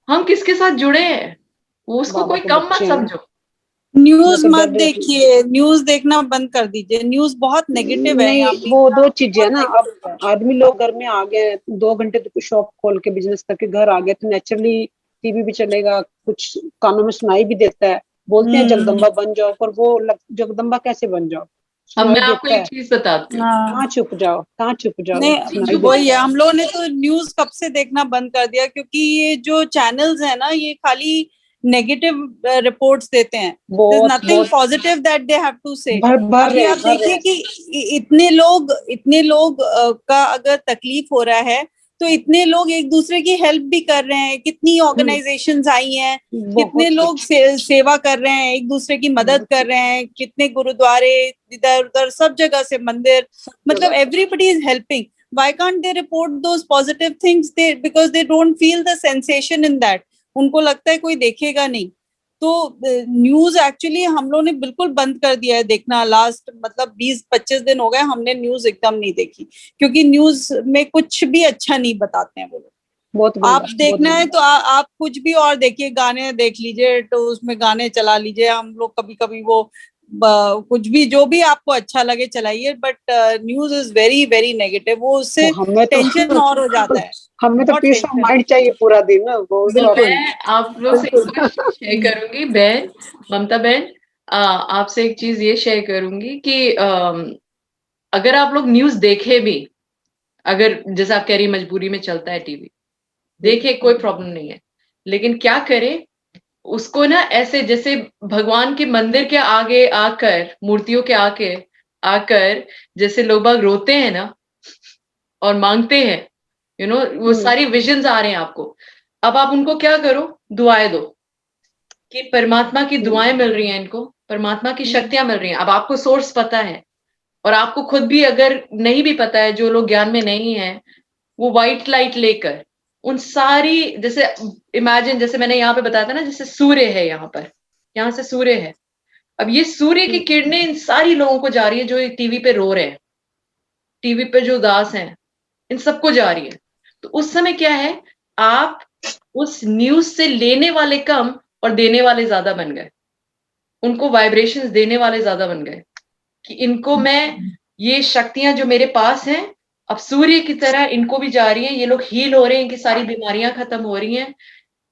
हम किसके साथ जुड़े हैं, वो उसको बाबा कोई के कम मत बच्चे हैं। समझो। मैं न्यूज तो मत डर रही थी। देखिए, न्यूज देखना बंद कर दीजिए, न्यूज बहुत नेगेटिव है, यहाँ नहीं, पे वो दो चीजें है बहुत ना, अब नेगेटिव है। आदमी लोग घर में आ गए, 2 घंटे तो शॉप खोल के बिजनेस करके घर आ गए तो नेचुरली टीवी भी चलेगा, कुछ कानों में सुनाई भी देता है। बोलते हैं जगदम्बा बन जाओ, पर जगदम्बा कैसे बन जाओ, अब सुनाई मैं आपको देता एक है। चीज बताती हूँ। हाँ, कहाँ चुप जाओ, कहाँ चुप जाओ, नहीं सुनाई चुप देता वही है, है। हम लोगों ने तो न्यूज कब से देखना बंद कर दिया, क्योंकि ये जो चैनल्स है ना, ये खाली नेगेटिव रिपोर्ट्स देते हैं। देयर इज बहुत नथिंग बहुत positive that they have to say. भर अभी रहे हैं, आप भर रहे देखिए हैं। कि इतने लोग का अगर तकलीफ हो रहा है, तो इतने लोग एक दूसरे की हेल्प भी कर रहे हैं, कितनी ऑर्गेनाइजेशंस आई हैं, कितने बहुत लोग कुछ, सेवा कर रहे हैं, एक दूसरे की मदद बहुत कर कुछ। रहे हैं, कितने गुरुद्वारे इधर उधर सब जगह से मंदिर, मतलब everybody is helping. Why can't they report those positive things? Because they don't feel the sensation in that. उनको लगता है कोई देखेगा नहीं। तो न्यूज एक्चुअली हम लोग ने बिल्कुल बंद कर दिया है देखना। लास्ट मतलब 20-25 दिन हो गए हमने न्यूज एकदम नहीं देखी, क्योंकि न्यूज में कुछ भी अच्छा नहीं बताते हैं वो लोग। बहुत आप गंदा, बहुत देखना है गंदा। तो आप कुछ भी और देखिए, गाने देख लीजिए, तो उसमें गाने चला लीजिए। हम लोग कभी कभी वो कुछ भी जो भी आपको अच्छा लगे चलाइए, but news is very very negative. वो उससे हमें तो टेंशन और हो जाता है, हमें तो बहुत पीस ऑफ टेंशन। माइंड चाहिए पूरा दिन, वो तो बिल्कुल। मैं आप लोग से एक बात शेयर करूंगी बहन, ममता बहन, आपसे एक चीज ये शेयर करूंगी कि अगर आप लोग न्यूज देखे भी, अगर जैसे आप कह रही मजबूरी में चलता है टीवी, देखे कोई प्रॉब्लम नहीं है, लेकिन क्या करें उसको ना, ऐसे जैसे भगवान के मंदिर के आगे आकर, मूर्तियों के आगे आकर जैसे लोग बाग रोते हैं ना और मांगते हैं, वो सारी विजन्स आ रहे हैं आपको। अब आप उनको क्या करो, दुआएं दो कि परमात्मा की दुआएं मिल रही हैं इनको, परमात्मा की शक्तियां मिल रही हैं। अब आपको सोर्स पता है, और आपको खुद भी अगर नहीं भी पता है, जो लोग ज्ञान में नहीं है, वो व्हाइट लाइट लेकर उन सारी, जैसे इमेजिन, जैसे मैंने यहाँ पे बताया था ना, जैसे सूर्य है यहाँ पर, यहाँ से सूर्य है, अब ये सूर्य की किरणें इन सारी लोगों को जा रही है जो टीवी पे रो रहे हैं, टीवी पे जो उदास हैं, इन सबको जा रही है। तो उस समय क्या है, आप उस न्यूज से लेने वाले कम और देने वाले ज्यादा बन गए, उनको वाइब्रेशंस देने वाले ज्यादा बन गए कि इनको मैं, ये शक्तियां जो मेरे पास हैं अब सूर्य की तरह इनको भी जा रही हैं, ये लोग हील हो रहे हैं, इनकी सारी बीमारियां खत्म हो रही हैं,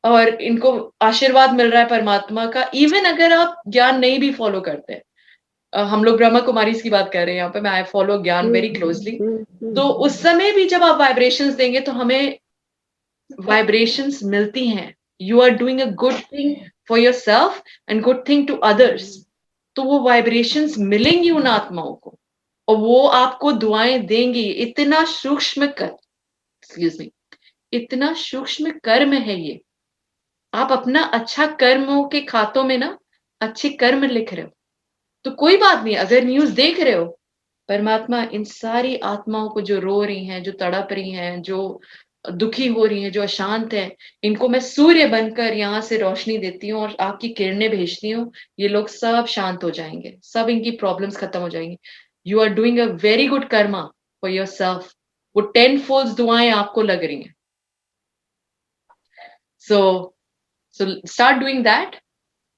और इनको आशीर्वाद मिल रहा है परमात्मा का। इवन अगर आप ज्ञान नहीं भी फॉलो करते हैं, हम लोग ब्रह्मा कुमारी की बात कर रहे हैं यहाँ पे, मैं आई फॉलो ज्ञान वेरी क्लोजली, तो उस समय भी जब आप वाइब्रेशंस देंगे तो हमें वाइब्रेशंस मिलती हैं। You are doing a good thing for yourself and good thing to others, तो वो वाइब्रेशंस मिलेंगी उन आत्माओं को, और वो आपको दुआएं देंगी। इतना सूक्ष्म कर, एक्सक्यूज मी, इतना सूक्ष्म कर्म है ये। आप अपना अच्छा कर्मों के खातों में ना अच्छे कर्म लिख रहे हो, तो कोई बात नहीं, अगर न्यूज देख रहे हो, परमात्मा इन सारी आत्माओं को जो रो रही हैं, जो तड़प रही हैं, जो दुखी हो रही हैं, जो अशांत है, इनको मैं सूर्य बनकर यहाँ से रोशनी देती हूँ और आपकी किरणें भेजती हूँ, ये लोग सब शांत हो जाएंगे, सब इनकी प्रॉब्लम्स खत्म हो जाएंगी। You are doing a very good karma for yourself, वो 10 फोल्ड दुआएं आपको लग रही हैं। So start doing that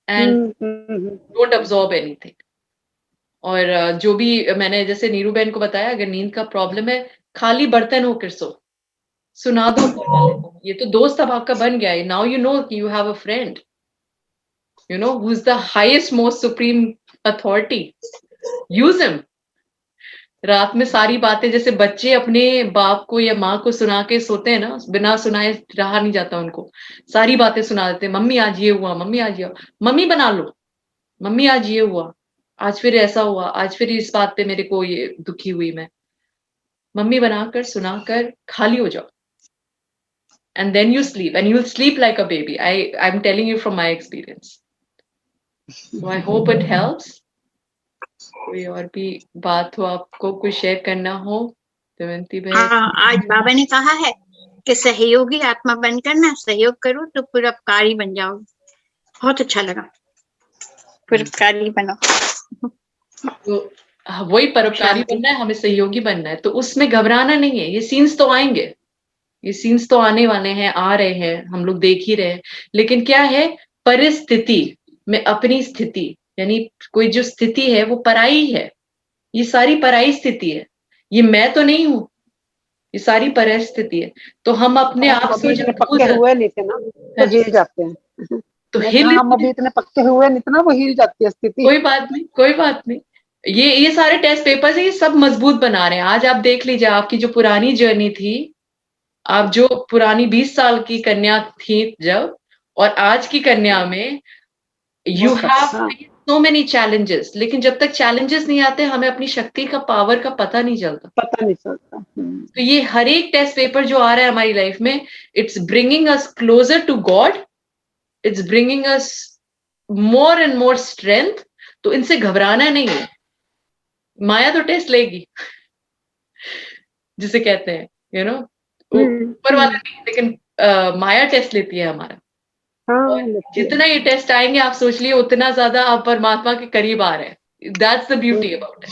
and don't absorb anything. और जो भी मैंने जैसे नीरू बहन को बताया, अगर नींद का प्रॉब्लम है, खाली बर्तन होकर सो, सुना दो ऊपर वाले को, ये तो दोस्त अब आपका बन गया है। Now you know you have a friend, who is the highest most supreme authority, use him, रात में सारी बातें, जैसे बच्चे अपने बाप को या माँ को सुना के सोते हैं ना, बिना सुनाए रहा नहीं जाता उनको, सारी बातें सुना देते हैं। मम्मी आज ये हुआ, मम्मी आज ये हुआ, मम्मी बना लो, मम्मी आज ये हुआ, आज फिर ऐसा हुआ, आज फिर इस बात पे मेरे को ये दुखी हुई मैं। मम्मी बनाकर सुनाकर खाली हो जाओ, and then you sleep, and you'll sleep like a baby. I'm telling you from my experience. So I hope it helps. कोई और भी बात हो आपको, कुछ शेयर करना हो, दमयंती बहन? आज बाबा ने कहा है कि सहयोगी आत्मा बनकर ना सहयोग करो तो परोपकारी बन जाओगे। बहुत अच्छा लगा, परोपकारी बनो। तो वही परोपकारी बनना है, हमें सहयोगी बनना है, तो उसमें घबराना नहीं है। ये सीन्स तो आएंगे, ये सीन्स तो आने वाले हैं, आ रहे हैं, हम लोग देख ही रहे हैं। लेकिन क्या है, परिस्थिति में अपनी स्थिति, यानी कोई जो स्थिति है वो पराई है, ये सारी पराई स्थिति है, ये मैं तो नहीं हूं, ये सारी परिस्थिति है। तो हम अपने आप अभी से इतने पक्के हुए नहीं थे ना, तो हिल जाते हैं। तो हिल, हम अभी इतने पक्के हुए नहीं थे ना, वो हिल जाती है स्थिति। कोई बात नहीं, कोई बात नहीं। ये सारे टेस्ट पेपर्स है, ये सब मजबूत बना रहे हैं। आज आप देख लीजिए, आपकी जो पुरानी जर्नी थी, आप जो पुरानी 20 साल की कन्या थी जब, और आज की कन्या में, you have so many challenges. लेकिन जब तक चैलेंजेस नहीं आते, हमें अपनी शक्ति का, पावर का पता नहीं चलता। पता नहीं चलता। तो ये हर एक टेस्ट पेपर जो आ रहा है हमारी लाइफ में, it's bringing us closer to God, it's bringing us more and more strength. तो इनसे घबराना नहीं है। माया तो टेस्ट लेगी, जिसे कहते हैं, यू नो, ऊपर वाला नहीं, लेकिन माया टेस्ट लेती है हमारा। जितना ये टेस्ट आएंगे, आप सोच लिए उतना ज्यादा आप परमात्मा के करीब आ रहे हैं। That's the beauty about it.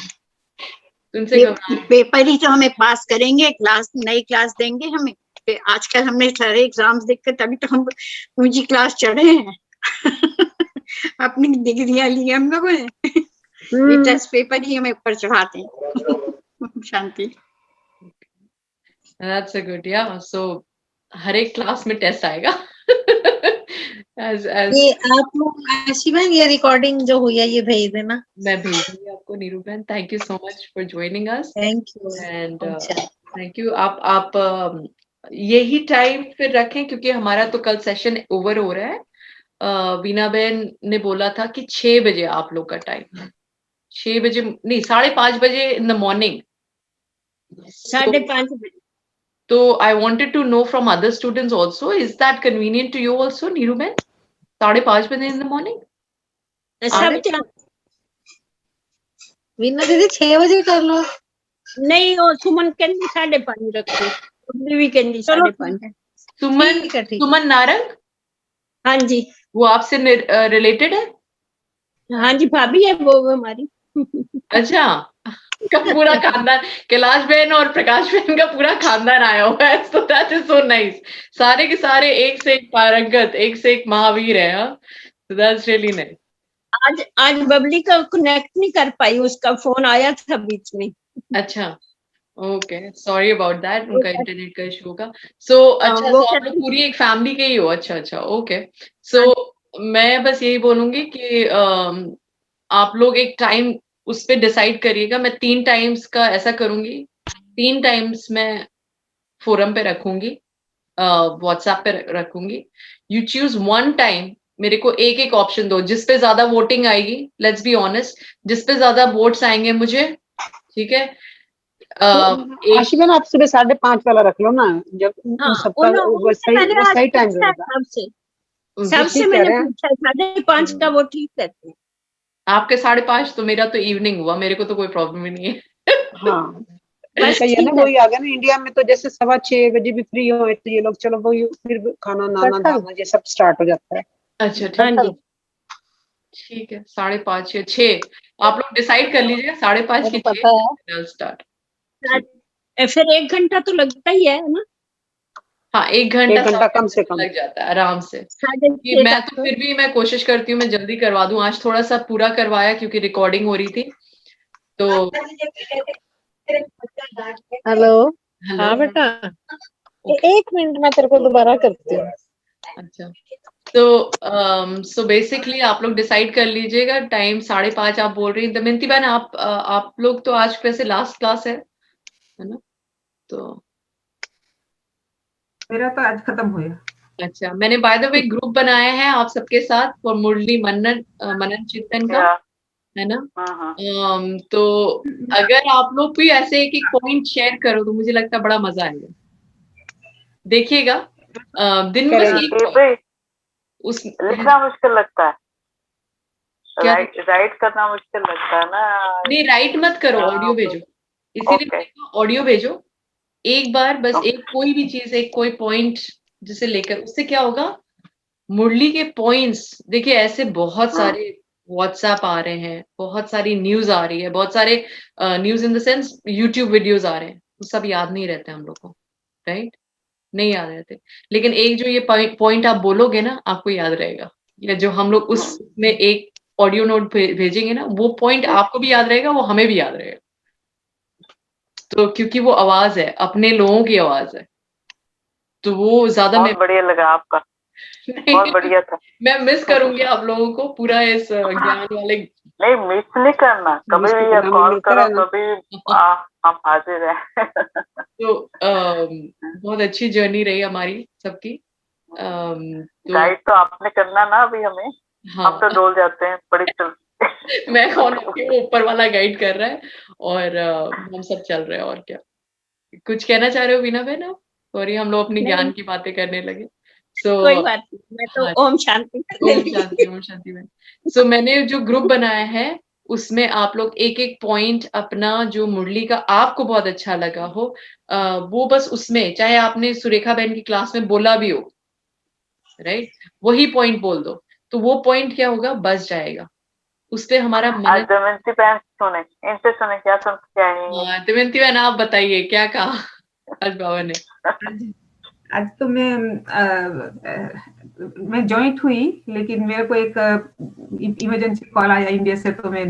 तुमसे पेपर ही तो हमें पास करेंगे, क्लास नई क्लास देंगे हमें। आजकल हमने सारे एग्जाम्स देखकर तभी तो हम ऊंची क्लास चढ़े हैं। अपनी डिग्रियां ली हम लोगों ने, ये टेस्ट पेपर ही हमें ऊपर चढ़ाते हैं। शांति। That's a good, yeah. So हर एक क्लास में टेस्ट आएगा। ये आप लोग शिवन, ये रिकॉर्डिंग जो हुई है ये भेज देना। मैं भेजूंगी आपको नीरू बहन। Thank you so much for joining us. Thank you and thank you. आप यही टाइम फिर रखें, क्योंकि हमारा तो कल सेशन ओवर हो रहा है। वीना बहन ने बोला था कि 6 बजे आप लोग का टाइम है। 6 बजे नहीं, 5:30 बजे इन द मॉर्निंग। 5:30 बजे। तो I wanted to know from other students also, is that convenient to you also, Neeru बहन? 5:30 बजे in the morning? वीना दीदी 6 बजे कर लो। नहीं, वो सुमन कहती 5:30 रखो, भी कहती 5:30। सुमन नारंग? हाँ जी। वो आपसे रिलेटेड है? हाँ जी, भाभी है वो हमारी। अच्छा, का पूरा खानदान, कैलाश बहन और प्रकाश बहन का पूरा खानदान आया हुआ है। So that is so nice. सारे के सारे एक से एक पारंगत, एक से एक महावीर है। So that's really nice. आज बबली का कनेक्ट नहीं कर पाई, उसका फोन आया था बीच में। अच्छा, ओके, सॉरी अबाउट दैट, उनका इंटरनेट का इशू होगा। सो अच्छा, तो आप लोग पूरी एक फैमिली के ही हो? अच्छा, ओके। सो मैं बस यही बोलूंगी कि आप लोग एक टाइम उस पे डिसाइड करिएगा। मैं 3 टाइम्स का ऐसा करूंगी, 3 टाइम्स मैं फोरम पे रखूंगी, व्हाट्सएप पे रखूंगी। यू चूज 1 टाइम, मेरे को एक ऑप्शन दो, जिस पे ज्यादा वोटिंग आएगी, लेट्स बी ऑनेस्ट, जिस पे ज्यादा वोट्स आएंगे मुझे, ठीक है। आशिबन, आप सुबह 5:30 वाला रख लो ना, जब सबका वो सही टाइम रहेगा। सबसे मैंने पूछा 5:30 का वो ठीक रहते हैं। आपके 5:30 तो मेरा तो इवनिंग हुआ, मेरे को तो कोई प्रॉब्लम ही नहीं है। हाँ, बस ये ना वही आ गया ना, इंडिया में तो जैसे 6:15 बजे भी फ्री हो तो ये लोग चलो वही फिर खाना नाना दाना ये सब स्टार्ट हो जाता है। अच्छा, ठीक है। 5:30 या 6 आप लोग डिसाइड कर लीजिएगा। 5:30 की 6 स्टार्ट। फिर 1 घंटा तो लगता ही है ना? हाँ, 1 घंटा कम से कम लग जाता है आराम से। मैं तो फिर भी मैं कोशिश करती हूँ मैं जल्दी करवा दूं। आज थोड़ा सा पूरा करवाया क्योंकि रिकॉर्डिंग हो रही थी। तो हेलो, हाँ बेटा, 1 मिनट में तेरे को दोबारा करती हूँ। अच्छा, तो सो बेसिकली आप लोग डिसाइड कर लीजिएगा टाइम 5:30 आप बोल रही हैं। दमयंती बहन आप लोग तो आज वैसे लास्ट क्लास है ना? तो मेरा तो आज खत्म हुआ। अच्छा, मैंने बाय द वे ग्रुप बनाया है आप सबके साथ फॉर मुरली मनन मनन चिंतन का, है ना? तो अगर आप लोग भी ऐसे एक एक पॉइंट शेयर करो तो मुझे लगता है बड़ा मजा आएगा। देखिएगा दिन में बस करेंगे। एक point, उस लिखना मुश्किल लगता है, क्या राइट करना मुश्किल लगता है ना। नहीं, राइट मत करो, ऑडियो भेजो, इसीलिए ऑडियो भेजो एक बार बस। एक कोई भी चीज, एक कोई पॉइंट जिसे लेकर, उससे क्या होगा, मुरली के पॉइंट्स देखिए ऐसे बहुत सारे व्हाट्सएप आ रहे हैं, बहुत सारी न्यूज आ रही है, बहुत सारे news in the sense YouTube videos आ रहे हैं, वो सब याद नहीं रहते हम लोग को, राइट? नहीं याद रहते, लेकिन एक जो ये पॉइंट आप बोलोगे ना आपको याद रहेगा, या जो हम लोग उसमें एक ऑडियो नोट भेजेंगे ना, वो पॉइंट आपको भी याद रहेगा, वो हमें भी याद रहेगा। तो क्योंकि वो आवाज है, अपने लोगों की आवाज है, तो वो ज्यादा बहुत बढ़िया लगा आपका, बहुत बढ़िया था। मैं मिस करूंगी आप लोगों को पूरा इस ज्ञान वाले। नहीं मिस नहीं करना, कभी भी आप कॉल करो, कभी हम हाजिर हैं। तो बहुत अच्छी जर्नी रही हमारी सबकी। गाइड तो आपने करना ना अभी हमें। हाँ, हम तो डोल जाते हैं बड़ी चल। मैं कौन, ऊपर वाला गाइड कर रहा है और हम सब चल रहे हैं, और क्या। कुछ कहना चाह रहे हो वीना बहन आप? सॉरी, हम लोग अपनी ज्ञान की बातें करने लगे। कोई बात नहीं, मैं तो हाँ, ओम शांति ओम शांति बहन। सो मैंने जो ग्रुप बनाया है उसमें आप लोग एक एक पॉइंट अपना, जो मुरली का आपको बहुत अच्छा लगा हो, वो बस उसमें, चाहे आपने सुरेखा बहन की क्लास में बोला भी हो, राइट, वही पॉइंट बोल दो, तो वो पॉइंट क्या होगा, बच जाएगा, उस पे हमारा मन। दमयंती बहन सुने, इनसे सुने, क्या सुन के आएंगे? दमयंती बहन आप बताइए क्या कहा आज बाबा ने? आज तो मैं ज्वाइंट हुई, लेकिन मेरे को एक इमरजेंसी कॉल आया इंडिया से, तो मैं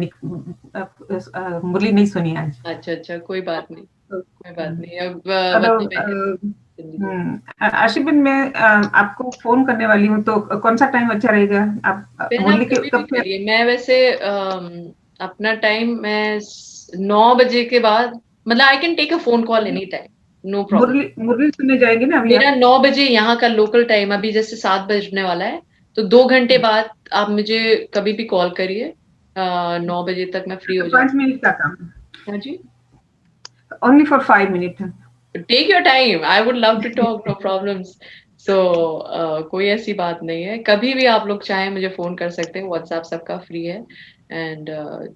मुरली नहीं सुनी आज। अच्छा, कोई बात नहीं, कोई बात नहीं। अब आशिफ बहन, मैं आपको फोन करने वाली हूँ, तो कौन सा टाइम अच्छा रहेगा? आप मुरली के कब करिए। मैं वैसे अपना टाइम मैं 9 बजे के बाद, मतलब I can take a phone call any time, no problem. मुरली सुनने जाएंगे ना अभी? मेरा 9 बजे यहाँ का लोकल टाइम, अभी जैसे 7 बजने वाला है, तो 2 घंटे बाद आप मुझे कभी भी कॉल करिए। 9 बजे तक मैं फ्री हो जाऊंगी। 5 मिनट का काम। हाँ जी, only for 5 minute. Take your time, I would love to talk, no problems. So कोई ऐसी बात नहीं है, कभी भी आप लोग चाहें मुझे फोन कर सकते हैं, व्हाट्सएप सबका फ्री है। एंड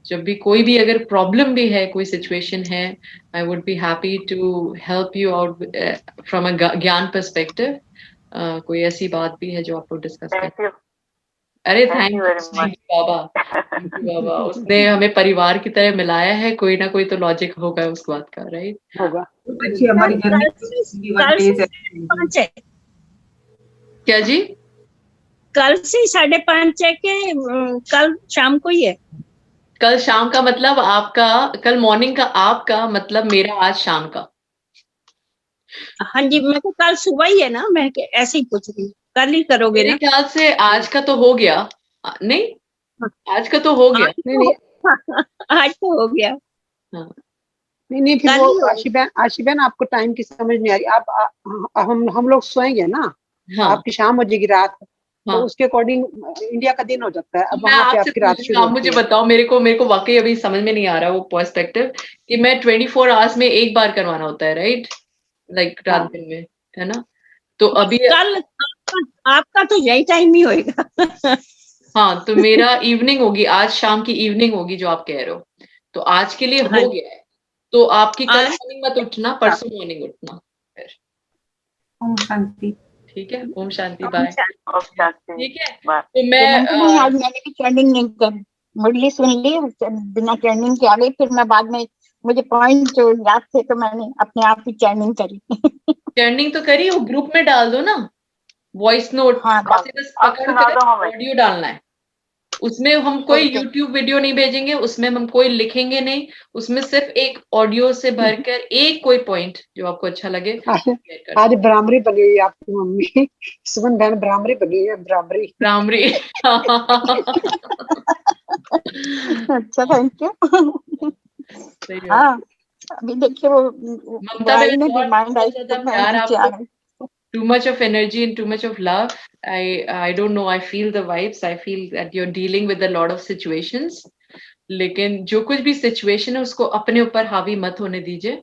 जब भी कोई भी अगर प्रॉब्लम भी है, कोई सिचुएशन है, I would be happy to help you out from a gyan perspective. कोई ऐसी बात भी है जो आप लोग डिस्कस करें। अरे थैंक यू बाबा, थैंक यू बाबा, उसने हमें परिवार की तरह मिलाया है, कोई ना कोई तो लॉजिक होगा उस बात का, राइट? होगा। अच्छी हमारी जर्नी। क्या जी? कल से 5:30 है कि कल शाम को ही है? कल शाम का मतलब आपका, कल मॉर्निंग का आपका मतलब मेरा आज शाम का। हाँ जी, मैं तो कल सुबह ही है ना, मैं ऐसे ही पूछ रही हूँ, कल ही करोगे मेरे ना? ख्याल से आज का तो हो गया, नहीं आज का तो हो गया। आज तो हो गया। हाँ। नहीं फिर वो आशी बहन आपको टाइम की समझ नहीं आ रही। आप हम लोग सोएंगे ना, आपकी शाम हो जाएगी रात, तो उसके अकॉर्डिंग इंडिया का दिन हो जाता है। अब वहां पे आपकी रात शुरू आप मुझे बताओ, मेरे को वाकई अभी समझ में नहीं आ रहा वो पर्सपेक्टिव कि मैं 24 आवर्स में एक बार करवाना होता है, राइट? लाइक रात दिन में, है ना? तो अभी कल आपका तो यही टाइम ही होएगा। हाँ, तो मेरा इवनिंग होगी, आज शाम की इवनिंग होगी जो आप कह रहे हो, तो आज के लिए हो गया है। तो आपकी कल मॉर्निंग मत उठना, परसों मॉर्निंग उठना फिर। ओम शांति। ठीक है, ओम शांति, बाय। ठीक है, तो मैं आज मैंने भी ट्रेनिंग नहीं करी, मुरली सुन ली बिना ट्रेनिंग के आ गई, फिर मैं बाद में मुझे पॉइंट जो याद थे तो मैंने अपने आप ही ट्रेनिंग करी। ट्रेनिंग तो करी, वो ग्रुप में डाल दो ना, वॉइस नोट। हाँ, बस पकड़ कर ऑडियो डालना है, उसमें हम कोई YouTube वीडियो नहीं भेजेंगे, उसमें हम कोई लिखेंगे नहीं, उसमें सिर्फ एक ऑडियो से भरकर एक कोई पॉइंट जो आपको अच्छा लगे शेयर कर आज ब्राह्मणी बनी हुई है आपकी मम्मी, सुमन बहन ब्राह्मणी बनी हुई है, ब्राह्मणी। ब्राह्मणी। अच्छा, थैंक यू। सही है। हाँ, अभी देखिए वो ममता भाई बहन ने बहुत डिमांड आई बहुत तो ज्यादा मैं प्यार नीचे आ आपको, गई। too much of energy and too much of love. I don't know, I feel the vibes. I feel that you're dealing with a lot of situations. लेकिन जो कुछ भी सिचुएशन है उसको अपने ऊपर हावी मत होने दीजिए,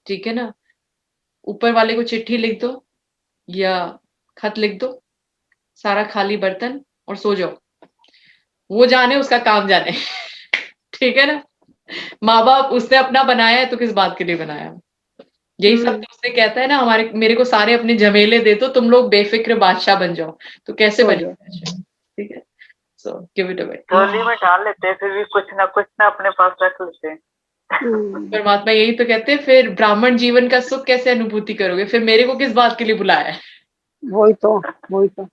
ठीक है ना? ऊपर वाले को चिट्ठी लिख दो या खत लिख दो, सारा खाली बर्तन, और सो जाओ। वो जाने, उसका काम जाने। ठीक है ना? माँ बाप उसने अपना बनाया है तो किस बात के लिए बनाया? यही सब तो उसने कहता है ना, हमारे मेरे को सारे अपने झमेले दे दो, तुम लोग बेफिक्र बादशाह बन जाओ। तो कैसे बनेगा बादशाह? ठीक है, सो गिव इट अवे। झोली में डाल लेते हैं, फिर भी कुछ ना अपने पास रख लेते हैं। परमात्मा यही तो कहते हैं, फिर ब्राह्मण जीवन का सुख कैसे अनुभूति करोगे? फिर मेरे को किस बात के लिए बुलाया है? वही तो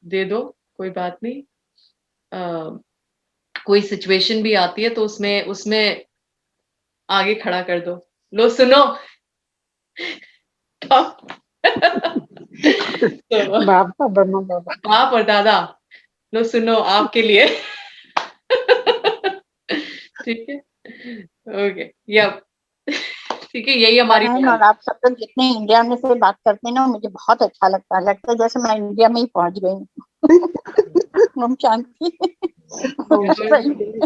दे दो, कोई बात नहीं। कोई सिचुएशन भी आती है तो उसमें आगे खड़ा कर दो, लो सुनो। तो बाबा ब्रह्मा बाबा, बाप और दादा, लो सुनो आपके लिए। ठीक है, ओके, या ठीक है, यही हमारी बहन पहल। और आप सब लोग जितने इंडिया में से बात करते हैं ना, मुझे बहुत अच्छा लगता है जैसे मैं इंडिया में ही पहुंच गई हूँ। हम शांति।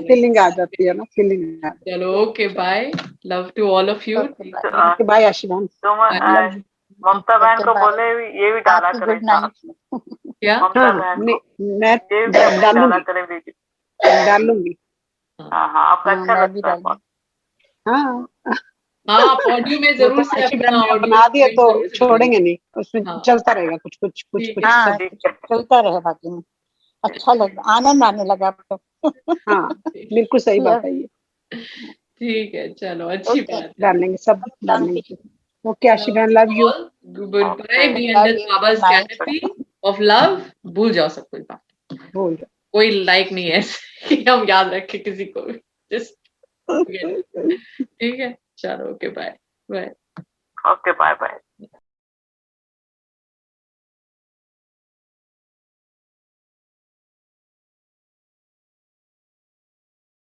फीलिंग आ जाती है ना, फीलिंग आ जाती चलो, okay, bye, love to all of you. है। ओके बाय आशीर्वाद। तो ममता बहन को बोले ये भी डाला करें गुड नाइट। क्या? ममता बहन को मैं ये भी अपने डाला करें वीडियो। डालूंगी। हाँ, आपका अच्छा मैं भी लगता है। हाँ, हाँ, आप ऑडियो में वो जरूर तो से आशीर्वाद अपना ने ऑडियो बना दिया तो जरूर से छोड़ेंगे नहीं, उसमें हाँ। चलता रहेगा कुछ ठीक है। हाँ, सब। चलता रहे बाकी में। अच्छा लगा, आनंद आने लगा अब तो। हाँ, बिल्कुल सही बात है ये। ठीक है, चलो, अच्छी बात है। डालेंगे, सब डालेंगे। ओके आशीर्वाद, love you. Goodbye, be under Baba's canopy of love. भूल जाओ सब कुछ बात, भूल जाओ। कोई लाइक नहीं है कि हम याद रखें किसी को भी, just forget it. ठीक है, चलो, okay, bye bye. Okay, bye bye.